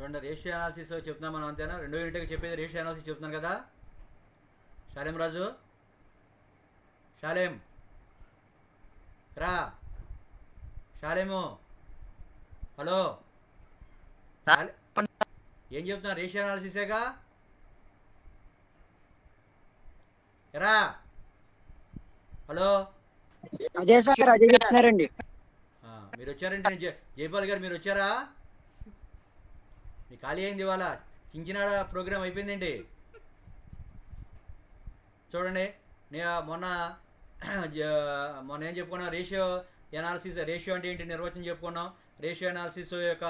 చూడండి, ratio analysis చెప్తున్నాం మనం, అంతేనా? రెండో యూనిట్గా చెప్పేది రేషియో అనాలిసిస్ చెప్తున్నాను కదా. షాలేం రాజు, షాలేం రా, షాలేము, హలో షాలే, ఏం చెప్తున్నా? రేషియో అనాలిసిసేగా రా. హలో, అదే సార్, అదే చెప్తున్నారండి. మీరు వచ్చారంటే జైపాల్ గారు మీరు వచ్చారా? మీ ఖాళీ అయింది ఇవాళ, చించినాడ ప్రోగ్రామ్ అయిపోయిందండి. చూడండి, మొన్న మొన్న ఏం చెప్పుకున్నాం? Ratio analysis. రేషియో అంటే ఏంటి నిర్వచనం చెప్పుకున్నాం. రేషియో ఎనాలిసిస్ యొక్క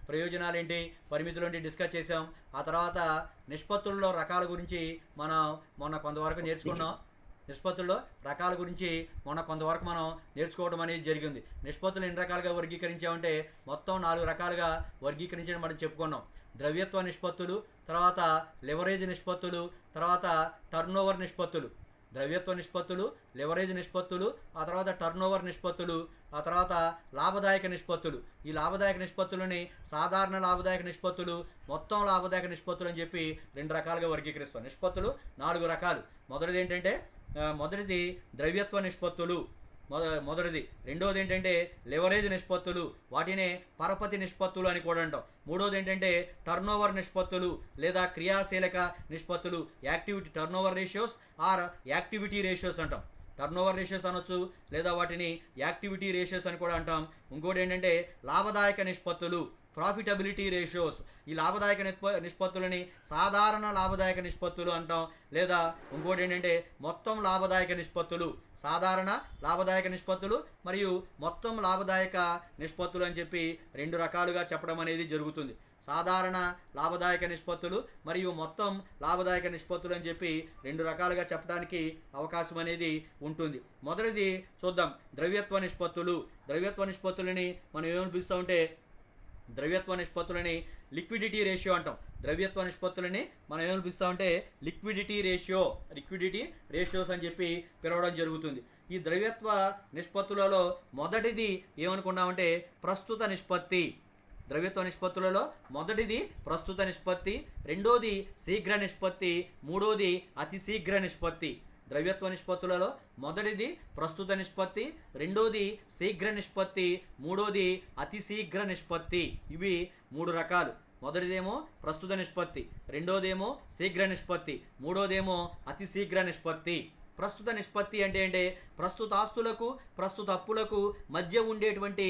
ప్రయోజనాలు ఏంటి, పరిమితులు ఏంటి డిస్కస్ చేసాం. ఆ తర్వాత నిష్పత్తుల్లో రకాల గురించి మనం మొన్న కొంతవరకు నేర్చుకున్నాం. నిష్పత్తుల్లో రకాల గురించి మొన్న కొంతవరకు మనం నేర్చుకోవడం అనేది జరిగింది. నిష్పత్తులు ఎన్ని రకాలుగా వర్గీకరించామంటే మొత్తం 4 రకాలుగా వర్గీకరించడం మనం చెప్పుకున్నాం. ద్రవ్యత్వ నిష్పత్తులు, తర్వాత లెవరేజ్ నిష్పత్తులు, తర్వాత టర్నోవర్ నిష్పత్తులు. ద్రవ్యత్వ నిష్పత్తులు, లెవరేజ్ నిష్పత్తులు, ఆ తర్వాత టర్నోవర్ నిష్పత్తులు, ఆ తర్వాత లాభదాయక నిష్పత్తులు. ఈ లాభదాయక నిష్పత్తులని సాధారణ లాభదాయక నిష్పత్తులు, మొత్తం లాభదాయక నిష్పత్తులు అని చెప్పి 2 రకాలుగా వర్గీకరిస్తాం. నిష్పత్తులు 4 రకాలు. మొదటిది ఏంటంటే మొదటిది ద్రవ్యత్వ నిష్పత్తులు, మొదటిది. రెండోది ఏంటంటే లెవరేజ్ నిష్పత్తులు, వాటినే పరపతి నిష్పత్తులు అని కూడా అంటాం. మూడోది ఏంటంటే టర్నోవర్ నిష్పత్తులు లేదా క్రియాశీలక నిష్పత్తులు, activity turnover ratios or activity ratios అంటాం. టర్నోవర్ రేషియోస్ అనొచ్చు, లేదా వాటిని యాక్టివిటీ రేషియోస్ అని కూడా అంటాం. ఇంకోటి ఏంటంటే లాభదాయక నిష్పత్తులు, ప్రాఫిటబిలిటీ రేషియోస్. ఈ లాభదాయక నిష్పత్తులని సాధారణ లాభదాయక నిష్పత్తులు అంటాం. లేదా ఇంకోటి ఏంటంటే మొత్తం లాభదాయక నిష్పత్తులు, సాధారణ లాభదాయక నిష్పత్తులు మరియు మొత్తం లాభదాయక నిష్పత్తులు అని చెప్పి 2 రకాలుగా చెప్పడం అనేది జరుగుతుంది. సాధారణ లాభదాయక నిష్పత్తులు మరియు మొత్తం లాభదాయక నిష్పత్తులు అని చెప్పి 2 రకాలుగా చెప్పడానికి అవకాశం అనేది ఉంటుంది. మొదటిది చూద్దాం, ద్రవ్యత్వ నిష్పత్తులు. ద్రవ్యత్వ నిష్పత్తులని మనం ఏమని పిలుస్తూ ఉంటే ద్రవ్యత్వ నిష్పత్తులని లిక్విడిటీ రేషియో అంటాం. ద్రవ్యత్వ నిష్పత్తులని మనం ఏమని పిలుస్తామంటే లిక్విడిటీ రేషియోస్ అని చెప్పి పిలవడం జరుగుతుంది. ఈ ద్రవ్యత్వ నిష్పత్తులలో మొదటిది ఏమనుకున్నామంటే ప్రస్తుత నిష్పత్తి. ద్రవ్యత్వ నిష్పత్తులలో మొదటిది ప్రస్తుత నిష్పత్తి, రెండోది శీఘ్ర నిష్పత్తి, మూడోది అతి శీఘ్ర నిష్పత్తి. ద్రవ్యత్వ నిష్పత్తులలో మొదటిది ప్రస్తుత నిష్పత్తి, రెండోది శీఘ్ర నిష్పత్తి, మూడోది అతి శీఘ్ర నిష్పత్తి. ఇవి 3 రకాలు. మొదటిదేమో ప్రస్తుత నిష్పత్తి, రెండోదేమో శీఘ్ర నిష్పత్తి, మూడోదేమో అతి శీఘ్ర నిష్పత్తి. ప్రస్తుత నిష్పత్తి అంటే ప్రస్తుత ఆస్తులకు ప్రస్తుత అప్పులకు మధ్య ఉండేటువంటి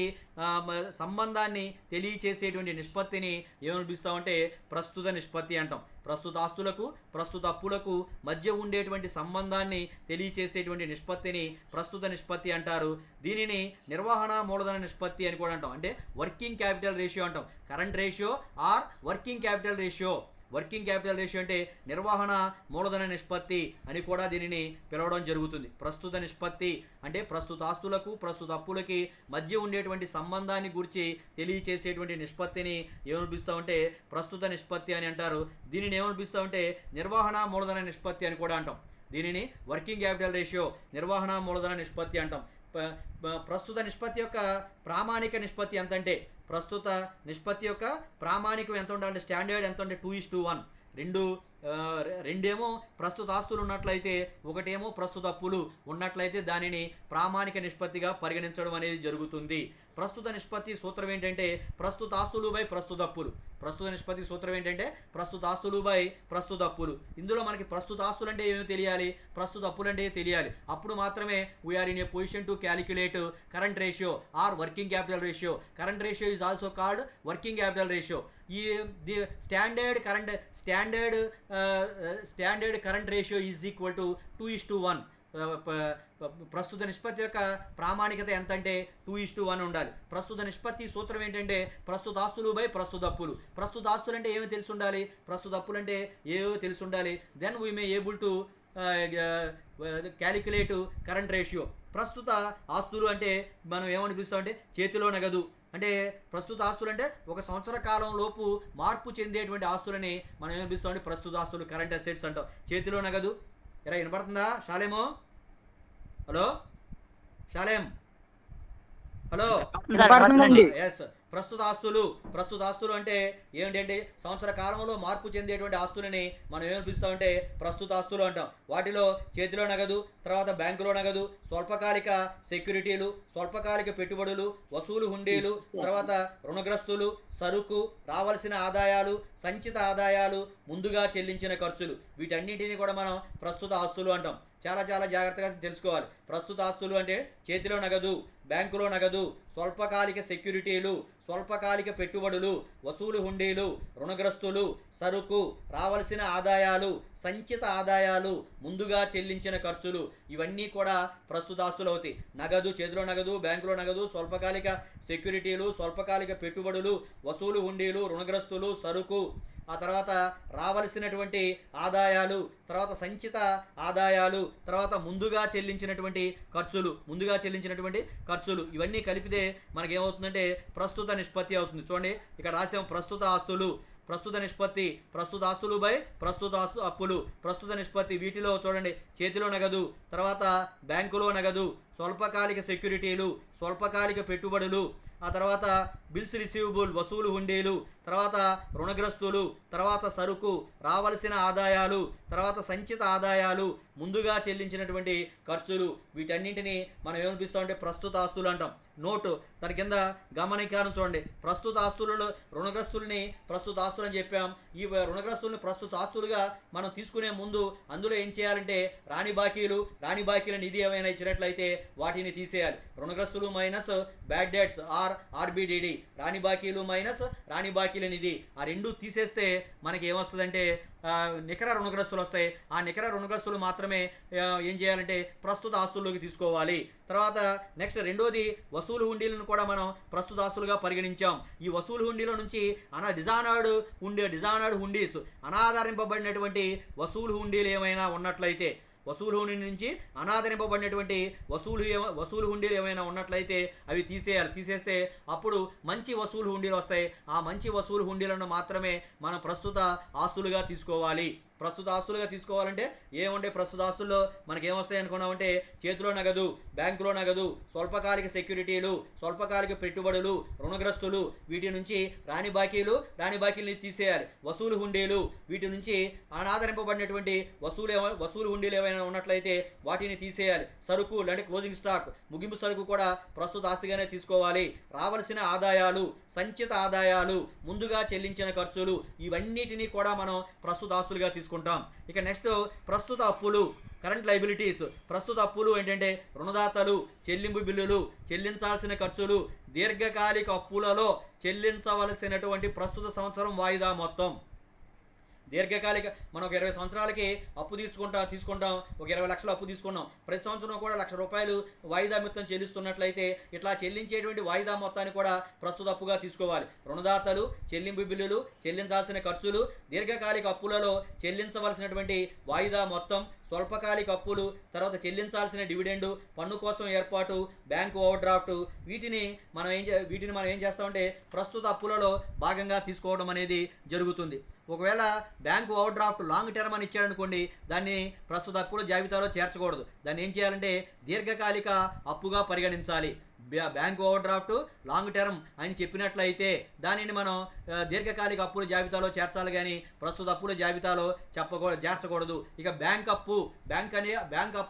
సంబంధాన్ని తెలియచేసేటువంటి నిష్పత్తిని ఏమని పిలుస్తామంటే ప్రస్తుత నిష్పత్తి అంటాం. ప్రస్తుత ఆస్తులకు ప్రస్తుత అప్పులకు మధ్య ఉండేటువంటి సంబంధాన్ని తెలియచేసేటువంటి నిష్పత్తిని ప్రస్తుత నిష్పత్తి అంటారు. దీనిని నిర్వహణ మూలధన నిష్పత్తి అని కూడా అంటాం. అంటే వర్కింగ్ క్యాపిటల్ రేషియో అంటాం. Current ratio or working capital ratio. Working capital ratio అంటే నిర్వహణ మూలధన నిష్పత్తి అని కూడా దీనిని పిలవడం జరుగుతుంది. ప్రస్తుత నిష్పత్తి అంటే ప్రస్తుత ఆస్తులకు ప్రస్తుత అప్పులకి మధ్య ఉండేటువంటి సంబంధాన్ని గురించి తెలియచేసేటువంటి నిష్పత్తిని ఏమని పిలుస్తామంటే ప్రస్తుత నిష్పత్తి అని అంటారు. దీనిని ఏమని పిలుస్తామంటే నిర్వహణ మూలధన నిష్పత్తి అని కూడా అంటాం. దీనిని వర్కింగ్ క్యాపిటల్ రేషియో, నిర్వహణ మూలధన నిష్పత్తి అంటాం. ప్రస్తుత నిష్పత్తి యొక్క ప్రామాణిక నిష్పత్తి ఎంత అంటే ప్రస్తుత నిష్పత్తి యొక్క ప్రామాణికం ఎంత ఉండాలంటే స్టాండర్డ్ ఎంత అంటే 2:1. రెండేమో ప్రస్తుత ఆస్తులు ఉన్నట్లయితే, ఒకటేమో ప్రస్తుత అప్పులు ఉన్నట్లయితే దానిని ప్రామాణిక నిష్పత్తిగా పరిగణించడం అనేది జరుగుతుంది. ప్రస్తుత నిష్పత్తి సూత్రం ఏంటంటే ప్రస్తుత ఆస్తులు బై ప్రస్తుత అప్పులు. ప్రస్తుత నిష్పత్తి సూత్రం ఏంటంటే ప్రస్తుత ఆస్తులు బై ప్రస్తుత అప్పులు. ఇందులో మనకి ప్రస్తుత ఆస్తులు అంటే ఏమో తెలియాలి, ప్రస్తుత అప్పులు అంటే తెలియాలి. అప్పుడు మాత్రమే we are in a position to calculate current ratio or working capital ratio. Current ratio is also called working capital ratio. ఈ the standard current ratio is equal to 2:1. ప్రస్తుత నిష్పత్తి యొక్క ప్రామాణికత ఎంత అంటే 2:1 ఉండాలి. ప్రస్తుత నిష్పత్తి సూత్రం ఏంటంటే ప్రస్తుత ఆస్తులు బై ప్రస్తుత అప్పులు. ప్రస్తుత ఆస్తులు అంటే ఏమో తెలిసి ఉండాలి, ప్రస్తుత అప్పులు అంటే ఏవో తెలిసి ఉండాలి. Then we may able to calculate current ratio. ప్రస్తుత ఆస్తులు అంటే మనం ఏమని పిలుస్తామంటే చేతిలో నగదు. అంటే ప్రస్తుత ఆస్తులు అంటే 1 సంవత్సర కాలం లోపు మార్పు చెందేటువంటి ఆస్తులని మనం ఏమని పిలుస్తామంటే ప్రస్తుత ఆస్తులు, కరెంట్ అసెట్స్ అంటాం. చేతిలో నగదు. ఎరా వినపడుతుందా షాలేమో? Hello Shalem, hello. వినపడుతుందండి. ఎస్. ప్రస్తుత ఆస్తులు అంటే ఏంటంటే సంవత్సర కాలంలో మార్పు చెందేటువంటి ఆస్తులని మనం ఏమని పిలుస్తామంటే ప్రస్తుత ఆస్తులు అంటాం. వాటిలో చేతిలో నగదు, తర్వాత బ్యాంకులో నగదు, స్వల్పకాలిక సెక్యూరిటీలు, స్వల్పకాలిక పెట్టుబడులు, వసూలు హుండీలు, తర్వాత రుణగ్రస్తులు, సరుకు, రావాల్సిన ఆదాయాలు, సంచిత ఆదాయాలు, ముందుగా చెల్లించిన ఖర్చులు, వీటన్నింటినీ కూడా మనం ప్రస్తుత ఆస్తులు అంటాం. చాలా చాలా జాగ్రత్తగా తెలుసుకోవాలి. ప్రస్తుత ఆస్తులు అంటే చేతిలో నగదు, బ్యాంకులో నగదు, స్వల్పకాలిక సెక్యూరిటీలు, స్వల్పకాలిక పెట్టుబడులు, వసూలు హుండీలు, రుణగ్రస్తులు, సరుకు, రావలసిన ఆదాయాలు, సంచిత ఆదాయాలు, ముందుగా చెల్లించిన ఖర్చులు, ఇవన్నీ కూడా ప్రస్తుత ఆస్తులు అవుతాయి. నగదు, చేతిలో నగదు, బ్యాంకులో నగదు, స్వల్పకాలిక సెక్యూరిటీలు, స్వల్పకాలిక పెట్టుబడులు, వసూలు హుండీలు, రుణగ్రస్తులు, సరుకు, ఆ తర్వాత రావలసినటువంటి ఆదాయాలు, తర్వాత సంచిత ఆదాయాలు, తర్వాత ముందుగా చెల్లించినటువంటి ఖర్చులు, ఇవన్నీ కలిపితే మనకేమవుతుందంటే ప్రస్తుత నిష్పత్తి అవుతుంది. చూడండి ఇక్కడ రాసాం ప్రస్తుత ఆస్తులు, ప్రస్తుత నిష్పత్తి, ప్రస్తుత ఆస్తులు బై ప్రస్తుత అప్పులు, ప్రస్తుత నిష్పత్తి. వీటిలో చూడండి చేతిలో నగదు, తర్వాత బ్యాంకులో నగదు, స్వల్పకాలిక సెక్యూరిటీలు, స్వల్పకాలిక పెట్టుబడులు, ఆ తర్వాత బిల్స్ రిసీవబుల్, వసూలు హుండీలు, తర్వాత రుణగ్రస్తులు, తర్వాత సరుకు, రావలసిన ఆదాయాలు, తర్వాత సంచిత ఆదాయాలు, ముందుగా చెల్లించినటువంటి ఖర్చులు, వీటన్నింటినీ మనం ఏమనిపిస్తామంటే ప్రస్తుత ఆస్తులు అంటాం. నోటు దాని కింద గమనికారం చూడండి. ప్రస్తుత ఆస్తులలో రుణగ్రస్తుల్ని ప్రస్తుత ఆస్తులు అని చెప్పాం. ఈ రుణగ్రస్తుల్ని ప్రస్తుత ఆస్తులుగా మనం తీసుకునే ముందు అందులో ఏం చేయాలంటే రాణి బాకీల నిధి ఏమైనా ఇచ్చినట్లయితే వాటిని తీసేయాలి. రుణగ్రస్తులు మైనస్ బ్యాడ్ డెట్స్ ఆర్బిడిడి, రాణి బాకీలు మైనస్ రాణి బాకీల నిధి, ఆ రెండు తీసేస్తే మనకి ఏమొస్తుందంటే నికర రుణగ్రస్తులు వస్తాయి. ఆ నికర రుణగ్రస్తులు మాత్రమే ఏం చేయాలంటే ప్రస్తుత ఆస్తుల్లోకి తీసుకోవాలి. తర్వాత నెక్స్ట్ రెండోది వసూలు హుండీలను కూడా మనం ప్రస్తుత ఆస్తులుగా పరిగణించాం. ఈ వసూలు హుండీల నుంచి డిజానర్డ్ హుండీస్, అనాదరింపబడినటువంటి వసూలు హుండీలు ఏమైనా ఉన్నట్లయితే, వసూలు హుండీ నుంచి అనాదరింపబడినటువంటి వసూలు హుండీలు ఏమైనా ఉన్నట్లయితే అవి తీసేస్తే అప్పుడు మంచి వసూలు హుండీలు వస్తాయి. ఆ మంచి వసూలు హుండీలను మాత్రమే మనం ప్రస్తుత ఆస్తులుగా తీసుకోవాలి. ప్రస్తుత ఆస్తులుగా తీసుకోవాలంటే ఏముంటే ప్రస్తుత ఆస్తుల్లో మనకి ఏమొస్తాయి అనుకున్నామంటే చేతిలో నగదు, బ్యాంకులో నగదు, స్వల్పకాలిక సెక్యూరిటీలు, స్వల్పకాలిక పెట్టుబడులు, రుణగ్రస్తులు, వీటి నుంచి రాణి బాకీలని తీసేయాలి. వసూలు హుండీలు, వీటి నుంచి అనాదరింపబడినటువంటి వసూలు హుండీలు ఏమైనా ఉన్నట్లయితే వాటిని తీసేయాలి. సరుకు అంటే క్లోజింగ్ స్టాక్, ముగింపు సరుకు కూడా ప్రస్తుత ఆస్తిగానే తీసుకోవాలి. రావలసిన ఆదాయాలు, సంచిత ఆదాయాలు, ముందుగా చెల్లించిన ఖర్చులు, ఇవన్నిటినీ కూడా మనం ప్రస్తుత ఆస్తులుగా తీసుకుంటాం. ఇక నెక్స్ట్ ప్రస్తుత అప్పులు, కరెంట్ లైబిలిటీస్. ప్రస్తుత అప్పులు ఏంటంటే రుణదాతలు, చెల్లింపు బిల్లులు, చెల్లించాల్సిన ఖర్చులు, దీర్ఘకాలిక అప్పులలో చెల్లించవలసినటువంటి ప్రస్తుత సంవత్సరం వాయిదా మొత్తం. దీర్ఘకాలిక మనం ఒక 20 సంవత్సరాలకి అప్పు తీసుకుంటాం, ఒక 20 లక్షలు అప్పు తీసుకున్నాం, ప్రతి సంవత్సరం కూడా ₹1,00,000 వాయిదా మొత్తం చెల్లిస్తున్నట్లయితే ఇట్లా చెల్లించేటువంటి వాయిదా మొత్తాన్ని కూడా ప్రస్తుత అప్పుగా తీసుకోవాలి. రుణదాతలు, చెల్లింపు బిల్లులు, చెల్లించాల్సిన ఖర్చులు, దీర్ఘకాలిక అప్పులలో చెల్లించవలసినటువంటి వాయిదా మొత్తం, స్వల్పకాలిక అప్పులు, తర్వాత చెల్లించాల్సిన డివిడెండు, పన్ను కోసం ఏర్పాటు, బ్యాంకు ఓవర్ డ్రాఫ్ట్, వీటిని మనం ఏం చేస్తామంటే ప్రస్తుత అప్పులలో భాగంగా తీసుకోవడం అనేది జరుగుతుంది. ఒకవేళ bank over draft long term అని ఇచ్చాడనుకోండి, దాన్ని ప్రస్తుత అప్పుల జాబితాలో చేర్చకూడదు. దాన్ని ఏం చేయాలంటే దీర్ఘకాలిక అప్పుగా పరిగణించాలి. Bank over draft long term అని చెప్పినట్లయితే దానిని మనం దీర్ఘకాలిక అప్పుల జాబితాలో చేర్చాలి, కానీ ప్రస్తుత అప్పుల జాబితాలో చేర్చకూడదు. ఇక బ్యాంక్ అప్పు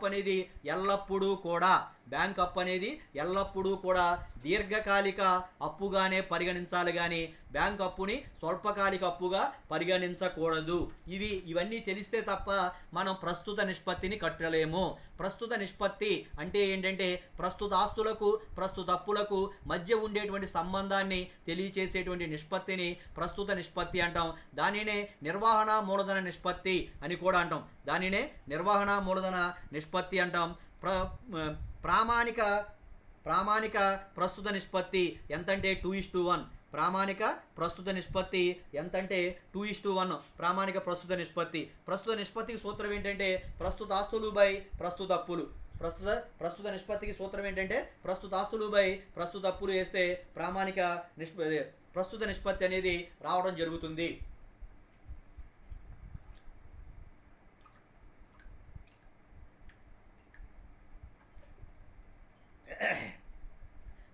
అనేది ఎల్లప్పుడూ కూడా దీర్ఘకాలిక అప్పుగానే పరిగణించాలి, కానీ బ్యాంక్ అప్పుని స్వల్పకాలిక అప్పుగా పరిగణించకూడదు. ఇవన్నీ తెలిస్తే తప్ప మనం ప్రస్తుత నిష్పత్తిని కట్టలేము. ప్రస్తుత నిష్పత్తి అంటే ఏంటంటే ప్రస్తుత ఆస్తులకు ప్రస్తుత అప్పులకు మధ్య ఉండేటువంటి సంబంధాన్ని తెలియచేసేటువంటి నిష్పత్తిని ప్రస్తుత నిష్పత్తి అంటాం. దానినే నిర్వహణ మూలధన నిష్పత్తి అని కూడా అంటాం. ప్రామాణిక ప్రస్తుత నిష్పత్తి ఎంతంటే 2:1. ప్రామాణిక ప్రస్తుత నిష్పత్తి ఎంతంటే 2:1. ప్రామాణిక ప్రస్తుత నిష్పత్తికి సూత్రం ఏంటంటే ప్రస్తుత ఆస్తులు బై ప్రస్తుత అప్పులు. ప్రస్తుత నిష్పత్తికి సూత్రం ఏంటంటే ప్రస్తుత ఆస్తులు బై ప్రస్తుత అప్పులు వేస్తే ప్రామాణిక ప్రస్తుత నిష్పత్తి అనేది రావడం జరుగుతుంది.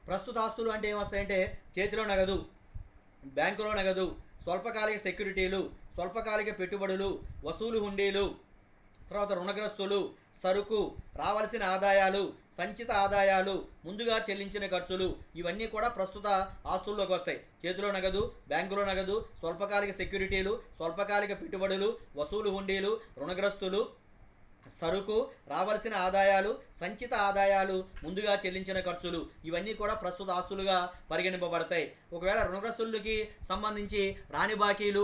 ప్రస్తుత ఆస్తులు అంటే ఏమొస్తాయంటే చేతిలో నగదు, బ్యాంకులో నగదు, స్వల్పకాలిక సెక్యూరిటీలు, స్వల్పకాలిక పెట్టుబడులు, వసూలు హుండీలు, తర్వాత రుణగ్రస్తులు, సరుకు, రావాల్సిన ఆదాయాలు, సంచిత ఆదాయాలు, ముందుగా చెల్లించిన ఖర్చులు, ఇవన్నీ కూడా ప్రస్తుత ఆస్తుల్లోకి వస్తాయి. చేతిలో నగదు, బ్యాంకులో నగదు, స్వల్పకాలిక సెక్యూరిటీలు, స్వల్పకాలిక పెట్టుబడులు, వసూలు హుండీలు, రుణగ్రస్తులు, సరుకు, రావాల్సిన ఆదాయాలు, సంచిత ఆదాయాలు, ముందుగా చెల్లించిన ఖర్చులు, ఇవన్నీ కూడా ప్రస్తుత ఆస్తులుగా పరిగణింపబడతాయి. ఒకవేళ రుణగ్రస్తులకి సంబంధించి రాని బాకీలు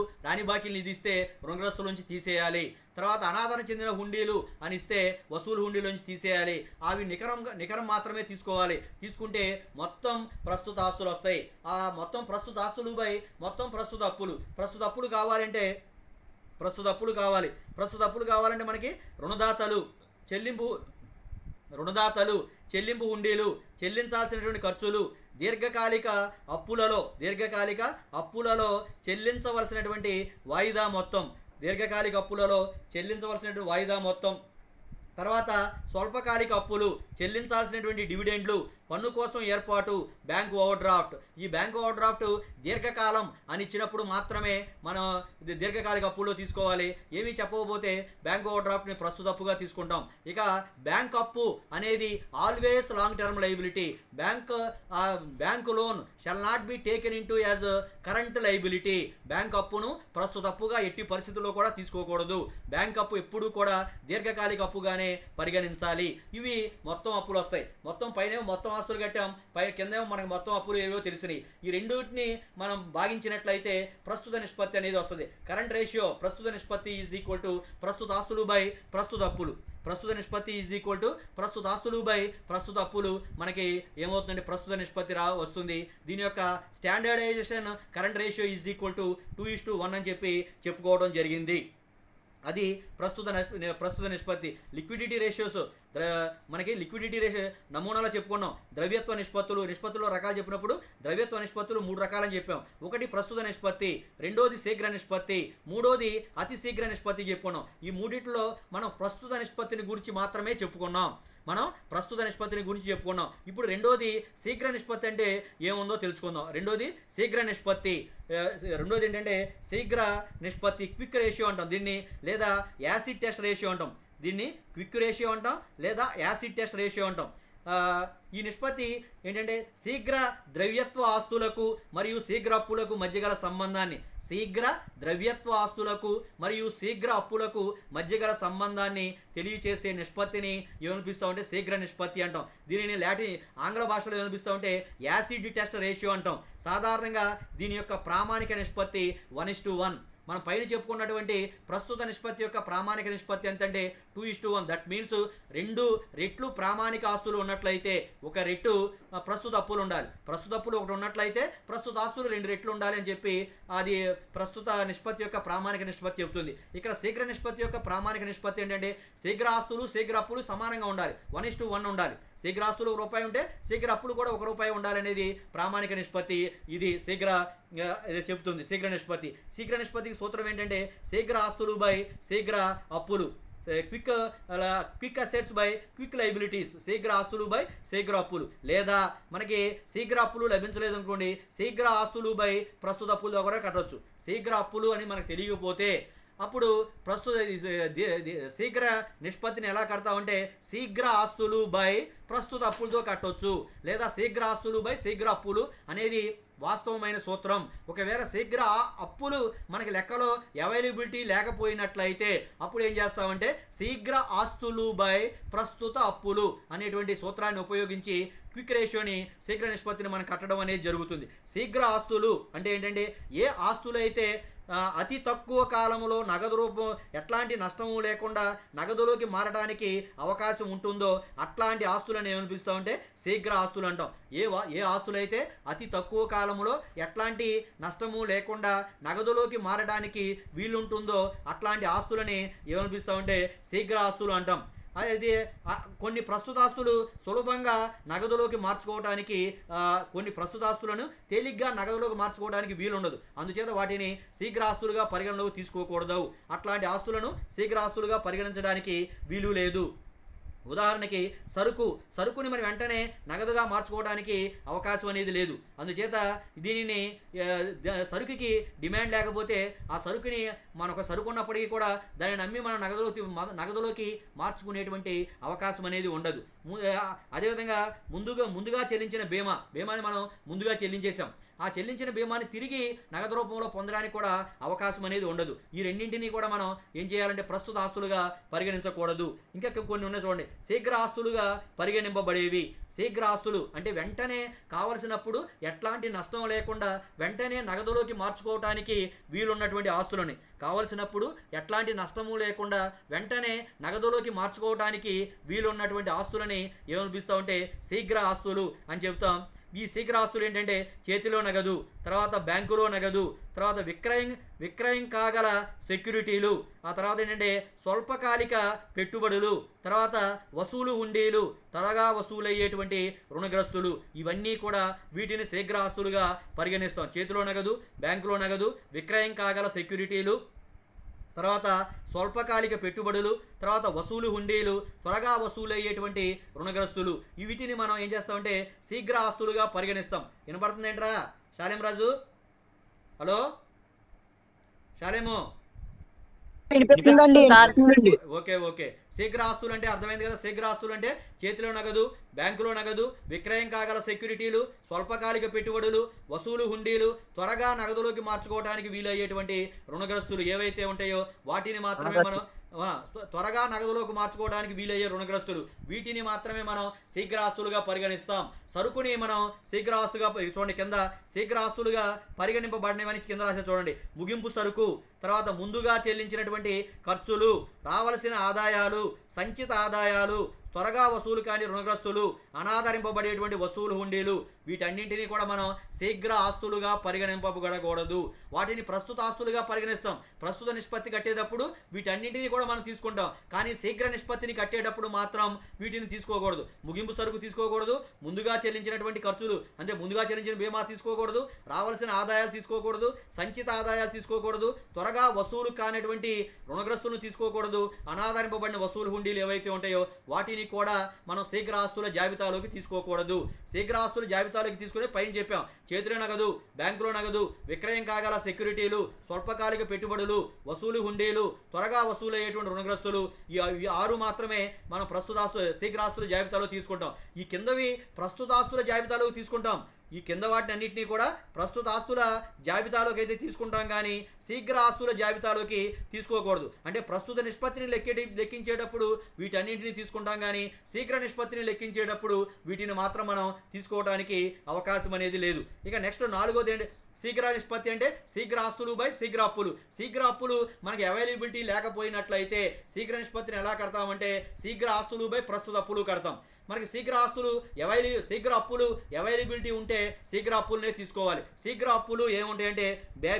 నిధిస్తే రుణగ్రస్తుల నుంచి తీసేయాలి. తర్వాత అనాదరణ చెందిన హుండీలు అని ఇస్తే వసూలు హుండీల నుంచి తీసేయాలి. అవి నికరం మాత్రమే తీసుకోవాలి. తీసుకుంటే మొత్తం ప్రస్తుత ఆస్తులు వస్తాయి. ఆ మొత్తం ప్రస్తుత ఆస్తులు బై మొత్తం ప్రస్తుత అప్పులు. ప్రస్తుత అప్పులు కావాలంటే మనకి రుణదాతలు, చెల్లింపు హుండీలు, చెల్లించాల్సినటువంటి ఖర్చులు, దీర్ఘకాలిక అప్పులలో చెల్లించవలసినటువంటి వాయిదా మొత్తం, తర్వాత స్వల్పకాలిక అప్పులు, చెల్లించాల్సినటువంటి డివిడెండ్లు, పన్ను కోసం ఏర్పాటు, బ్యాంక్ ఓవర్ డ్రాఫ్ట్. ఈ బ్యాంక్ ఓవర్ డ్రాఫ్ట్ దీర్ఘకాలం అని ఇచ్చినప్పుడు మాత్రమే మనం ఇది దీర్ఘకాలిక అప్పుల్లో తీసుకోవాలి. ఏమీ చెప్పకపోతే బ్యాంక్ ఓవర్ డ్రాఫ్ట్ని ప్రస్తుత అప్పుగా తీసుకుంటాం. ఇక బ్యాంక్ అప్పు అనేది always long term liability. Bank loan shall not be taken in to as current liability. Bank అప్పును ప్రస్తుత అప్పుగా ఎట్టి పరిస్థితుల్లో కూడా తీసుకోకూడదు. బ్యాంక్ అప్పు ఎప్పుడూ కూడా దీర్ఘకాలిక అప్పుగానే పరిగణించాలి. ఇవి మొత్తం అప్పులు వస్తాయి. మొత్తం ఆస్తులు కట్టాం, కిందేమో మనకు మొత్తం అప్పులు ఏవో తెలిసినాయి. ఈ రెండింటిని మనం భాగించినట్లయితే ప్రస్తుత నిష్పత్తి అనేది వస్తుంది. కరెంట్ రేషియో ప్రస్తుత నిష్పత్తి ఈజ్ ఈక్వల్ టు ప్రస్తుత ఆస్తులు బై ప్రస్తుత అప్పులు. ప్రస్తుత నిష్పత్తి ఈజ్ ఈక్వల్ టు ప్రస్తుత ఆస్తులు బై ప్రస్తుత అప్పులు. మనకి ఏమవుతుందంటే ప్రస్తుత నిష్పత్తి వస్తుంది. దీని యొక్క standardization current ratio is equal to 2:1 అని చెప్పుకోవడం జరిగింది. అది ప్రస్తుత నిష్పత్తి. లిక్విడిటీ రేషియోస్ మనకి లిక్విడిటీ రేషియో నమూనాలో చెప్పుకున్నాం. ద్రవ్యత్వ నిష్పత్తుల్లో రకాలు చెప్పినప్పుడు ద్రవ్యత్వ నిష్పత్తులు 3 రకాలని చెప్పాం. ఒకటి ప్రస్తుత నిష్పత్తి, రెండోది శీఘ్ర నిష్పత్తి, మూడోది అతి శీఘ్ర నిష్పత్తి చెప్పుకున్నాం. ఈ మూడిట్లో మనం ప్రస్తుత నిష్పత్తిని గురించి మాత్రమే చెప్పుకున్నాం. ఇప్పుడు రెండోది శీఘ్ర నిష్పత్తి అంటే ఏముందో తెలుసుకుందాం. రెండోది ఏంటంటే శీఘ్ర నిష్పత్తి, క్విక్ రేషియో అంటాం దీన్ని, లేదా యాసిడ్ టెస్ట్ రేషియో అంటాం. దీన్ని క్విక్ రేషియో అంటాం లేదా యాసిడ్ టెస్ట్ రేషియో అంటాం. ఈ నిష్పత్తి ఏంటంటే శీఘ్ర ద్రవ్యత్వ ఆస్తులకు మరియు శీఘ్ర అప్పులకు మధ్య గల సంబంధాన్ని, శీఘ్ర ద్రవ్యత్వ ఆస్తులకు మరియు శీఘ్ర అప్పులకు మధ్య గల సంబంధాన్ని తెలియచేసే నిష్పత్తిని ఏమనిపిస్తామంటే శీఘ్ర నిష్పత్తి అంటాం. దీనిని ఆంగ్ల భాషలో ఏమనిపిస్తామంటే యాసిడ్ టెస్ట్ రేషియో అంటాం. సాధారణంగా దీని యొక్క ప్రామాణిక నిష్పత్తి 1:1. మనం పైన చెప్పుకున్నటువంటి ప్రస్తుత నిష్పత్తి యొక్క ప్రామాణిక నిష్పత్తి ఎంతంటే 2:1. దట్ మీన్స్ 2 రెట్లు ప్రామాణిక ఆస్తులు ఉన్నట్లయితే 1 రెట్టు ప్రస్తుత అప్పులు ఉండాలి. ప్రస్తుత అప్పులు 1 ఉన్నట్లయితే ప్రస్తుత ఆస్తులు 2 రెట్లు ఉండాలి అని చెప్పి అది ప్రస్తుత నిష్పత్తి యొక్క ప్రామాణిక నిష్పత్తి చెబుతుంది. ఇక్కడ శీఘ్ర నిష్పత్తి యొక్క ప్రామాణిక నిష్పత్తి ఏంటంటే శీఘ్ర ఆస్తులు శీఘ్ర అప్పులు సమానంగా ఉండాలి, 1:1 ఉండాలి. శీఘ్ర ఆస్తులు ₹1 ఉంటే శీఘ్ర అప్పులు కూడా ₹1 ఉండాలనేది ప్రామాణిక నిష్పత్తి. ఇది చెబుతుంది శీఘ్ర నిష్పత్తి. శీఘ్ర నిష్పత్తికి సూత్రం ఏంటంటే శీఘ్ర ఆస్తులు బై శీఘ్ర అప్పులు, quick assets by quick liabilities. శీఘ్ర ఆస్తులు బై శీఘ్ర అప్పులు. లేదా మనకి శీఘ్ర అప్పులు లభించలేదు అనుకోండి, శీఘ్ర ఆస్తులు బై ప్రస్తుత అప్పులు కూడా కట్టవచ్చు. శీఘ్ర అప్పులు అని మనకు తెలియకపోతే అప్పుడు ప్రస్తుత శీఘ్ర నిష్పత్తిని ఎలా కడతామంటే శీఘ్ర ఆస్తులు బై ప్రస్తుత అప్పులతో కట్టవచ్చు. లేదా శీఘ్ర ఆస్తులు బై శీఘ్ర అప్పులు అనేది వాస్తవమైన సూత్రం. ఒకవేళ శీఘ్ర అప్పులు మనకి లెక్కలో అవైలబిలిటీ లేకపోయినట్లయితే అప్పుడు ఏం చేస్తామంటే శీఘ్ర ఆస్తులు బై ప్రస్తుత అప్పులు అనేటువంటి సూత్రాన్ని ఉపయోగించి క్విక్ రేషియోని శీఘ్ర నిష్పత్తిని మనం కట్టడం అనేది జరుగుతుంది. శీఘ్ర ఆస్తులు అంటే ఏంటంటే ఏ ఆస్తులు అయితే అతి తక్కువ కాలంలో నగదు రూపం ఎట్లాంటి నష్టము లేకుండా నగదులోకి మారడానికి అవకాశం ఉంటుందో అట్లాంటి ఆస్తులను ఏమనిపిస్తామంటే శీఘ్ర ఆస్తులు అంటాం. ఏ ఆస్తులైతే అతి తక్కువ కాలంలో ఎట్లాంటి నష్టము లేకుండా నగదులోకి మారడానికి వీలుంటుందో అట్లాంటి ఆస్తులని ఏమనిపిస్తామంటే శీఘ్ర ఆస్తులు అంటాం. అది కొన్ని ప్రస్తుత ఆస్తులు సులభంగా నగదులోకి మార్చుకోవడానికి, కొన్ని ప్రస్తుత ఆస్తులను తేలిగ్గా నగదులోకి మార్చుకోవడానికి వీలుండదు. అందుచేత వాటిని శీఘ్ర ఆస్తులుగా పరిగణలోకి తీసుకోకూడదు. అట్లాంటి ఆస్తులను శీఘ్ర ఆస్తులుగా పరిగణించడానికి వీలు లేదు. ఉదాహరణకి సరుకుని మరి వెంటనే నగదుగా మార్చుకోవడానికి అవకాశం అనేది లేదు. అందుచేత దీనిని సరుకుకి డిమాండ్ లేకపోతే ఆ సరుకుని మనకు సరుకు ఉన్నప్పటికీ కూడా దానిని నమ్మి మనం నగదులోకి మార్చుకునేటువంటి అవకాశం అనేది ఉండదు. అదేవిధంగా ముందుగా చెల్లించిన బీమాని మనం ముందుగా చెల్లించేసాం. ఆ చెల్లించిన బీమాని తిరిగి నగదు రూపంలో పొందడానికి కూడా అవకాశం అనేది ఉండదు. ఈ రెండింటినీ కూడా మనం ఏం చేయాలంటే ప్రస్తుత ఆస్తులుగా పరిగణించకూడదు. ఇంకా కొన్ని ఉన్నాయి చూడండి, శీఘ్ర ఆస్తులుగా పరిగణింపబడేవి. శీఘ్ర ఆస్తులు అంటే వెంటనే కావలసినప్పుడు ఎట్లాంటి నష్టం లేకుండా వెంటనే నగదులోకి మార్చుకోవటానికి వీలున్నటువంటి ఆస్తులని, కావలసినప్పుడు ఎట్లాంటి నష్టము లేకుండా వెంటనే నగదులోకి మార్చుకోవటానికి వీలున్నటువంటి ఆస్తులని ఏమనిపిస్తామంటే శీఘ్ర ఆస్తులు అని చెప్తాం. ఈ శీఘ్ర ఆస్తులు ఏంటంటే చేతిలో నగదు, తర్వాత బ్యాంకులో నగదు, తర్వాత విక్రయం కాగల సెక్యూరిటీలు, ఆ తర్వాత ఏంటంటే స్వల్పకాలిక పెట్టుబడులు, తర్వాత వసూలు హుండీలు, త్వరగా వసూలయ్యేటువంటి రుణగ్రస్తులు, ఇవన్నీ కూడా వీటిని శీఘ్ర ఆస్తులుగా పరిగణిస్తాం. చేతిలో నగదు, బ్యాంకులో నగదు, విక్రయం కాగల సెక్యూరిటీలు, తర్వాత స్వల్పకాలిక పెట్టుబడులు, తర్వాత వసూలు హుండీలు, త్వరగా వసూలయ్యేటువంటి రుణగ్రస్తులు, వీటిని మనం ఏం చేస్తామంటే శీఘ్ర ఆస్తులుగా పరిగణిస్తాం. వినపడుతుంది ఏంట్రా శాలేం రాజు? హలో శాలేము? ఓకే. శీఘ్ర ఆస్తులు అంటే అర్థమైంది కదా. శీఘ్ర ఆస్తులు అంటే చేతిలో నగదు, బ్యాంకులో నగదు, విక్రయం కాగల సెక్యూరిటీలు, స్వల్పకాలిక పెట్టుబడులు, వసూలు హుండీలు, త్వరగా నగదులోకి మార్చుకోవడానికి వీలయ్యేటువంటి రుణగ్రస్తులు ఏవైతే ఉంటాయో వాటిని మాత్రమే మనం త్వరగా నగదులోకి మార్చుకోవడానికి వీలయ్యే రుణగ్రస్తులు, వీటిని మాత్రమే మనం శీఘ్ర ఆస్తులుగా పరిగణిస్తాం. సరుకుని మనం శీఘ్ర ఆస్తుగా చూడండి, కింద శీఘ్ర ఆస్తులుగా పరిగణింపబడినవని కింద రాసే చూడండి. ముగింపు సరుకు, తర్వాత ముందుగా చెల్లించినటువంటి ఖర్చులు, రావలసిన ఆదాయాలు, సంచిత ఆదాయాలు, త్వరగా వసూలు కాని రుణగ్రస్తులు, అనాదరింపబడేటువంటి వసూలు హుండీలు, వీటన్నింటినీ కూడా మనం శీఘ్ర ఆస్తులుగా పరిగణింపబడకూడదు. వాటిని ప్రస్తుత ఆస్తులుగా పరిగణిస్తాం. ప్రస్తుత నిష్పత్తి కట్టేటప్పుడు వీటన్నింటినీ కూడా మనం తీసుకుంటాం. కానీ శీఘ్ర నిష్పత్తిని కట్టేటప్పుడు మాత్రం వీటిని తీసుకోకూడదు. ముగింపు సరుకు తీసుకోకూడదు, ముందుగా చెల్లించినటువంటి ఖర్చులు అంటే ముందుగా చెల్లించిన బీమా తీసుకోకూడదు, రావాల్సిన ఆదాయాలు తీసుకోకూడదు, సంచిత ఆదాయాలు తీసుకోకూడదు, త్వరగా వసూలు కానిటువంటి రుణగ్రస్తులను తీసుకోకూడదు, అనాదరింపబడిన వసూలు హుండీలు ఏవైతే ఉంటాయో వాటిని కూడా మనం శీఘ్ర ఆస్తుల జాబితాలోకి తీసుకోకూడదు. శీఘ్ర ఆస్తుల జాబితాలోకి తీసుకునే పైన చెప్పాం. చేతిలో నగదు, బ్యాంకులో నగదు, విక్రయం కాగల సెక్యూరిటీలు, స్వల్పకాలిక పెట్టుబడులు, వసూలు హుండీలు, త్వరగా వసూలయ్యేటువంటి రుణగ్రస్తులు, ఈ 6 మాత్రమే మనం శీఘ్ర ఆస్తుల జాబితాలో తీసుకుంటాం. ఈ కిందవి ప్రస్తుత ఆస్తుల జాబితాలోకి తీసుకుంటాం. ఈ కింద వాటిని అన్నింటినీ కూడా ప్రస్తుత ఆస్తుల జాబితాలోకి అయితే తీసుకుంటాం, కానీ శీఘ్ర ఆస్తుల జాబితాలోకి తీసుకోకూడదు. అంటే ప్రస్తుత నిష్పత్తిని లెక్కించేటప్పుడు వీటన్నింటినీ తీసుకుంటాం, కానీ శీఘ్ర నిష్పత్తిని లెక్కించేటప్పుడు వీటిని మాత్రం మనం తీసుకోవడానికి అవకాశం అనేది లేదు. ఇక నెక్స్ట్ 4వది ఏంటి? శీఘ్ర నిష్పత్తి అంటే శీఘ్ర ఆస్తులు బై శీఘ్ర అప్పులు. శీఘ్ర అప్పులు మనకి అవైలబిలిటీ లేకపోయినట్లయితే శీఘ్ర నిష్పత్తిని ఎలా కడతామంటే శీఘ్ర ఆస్తులు బై ప్రస్తుత అప్పులు కడతాం. మనకి శీఘ్ర అప్పులు అవైలబిలిటీ ఉంటే శీఘ్ర అప్పులనే తీసుకోవాలి. శీఘ్ర అప్పులు ఏముంటాయంటే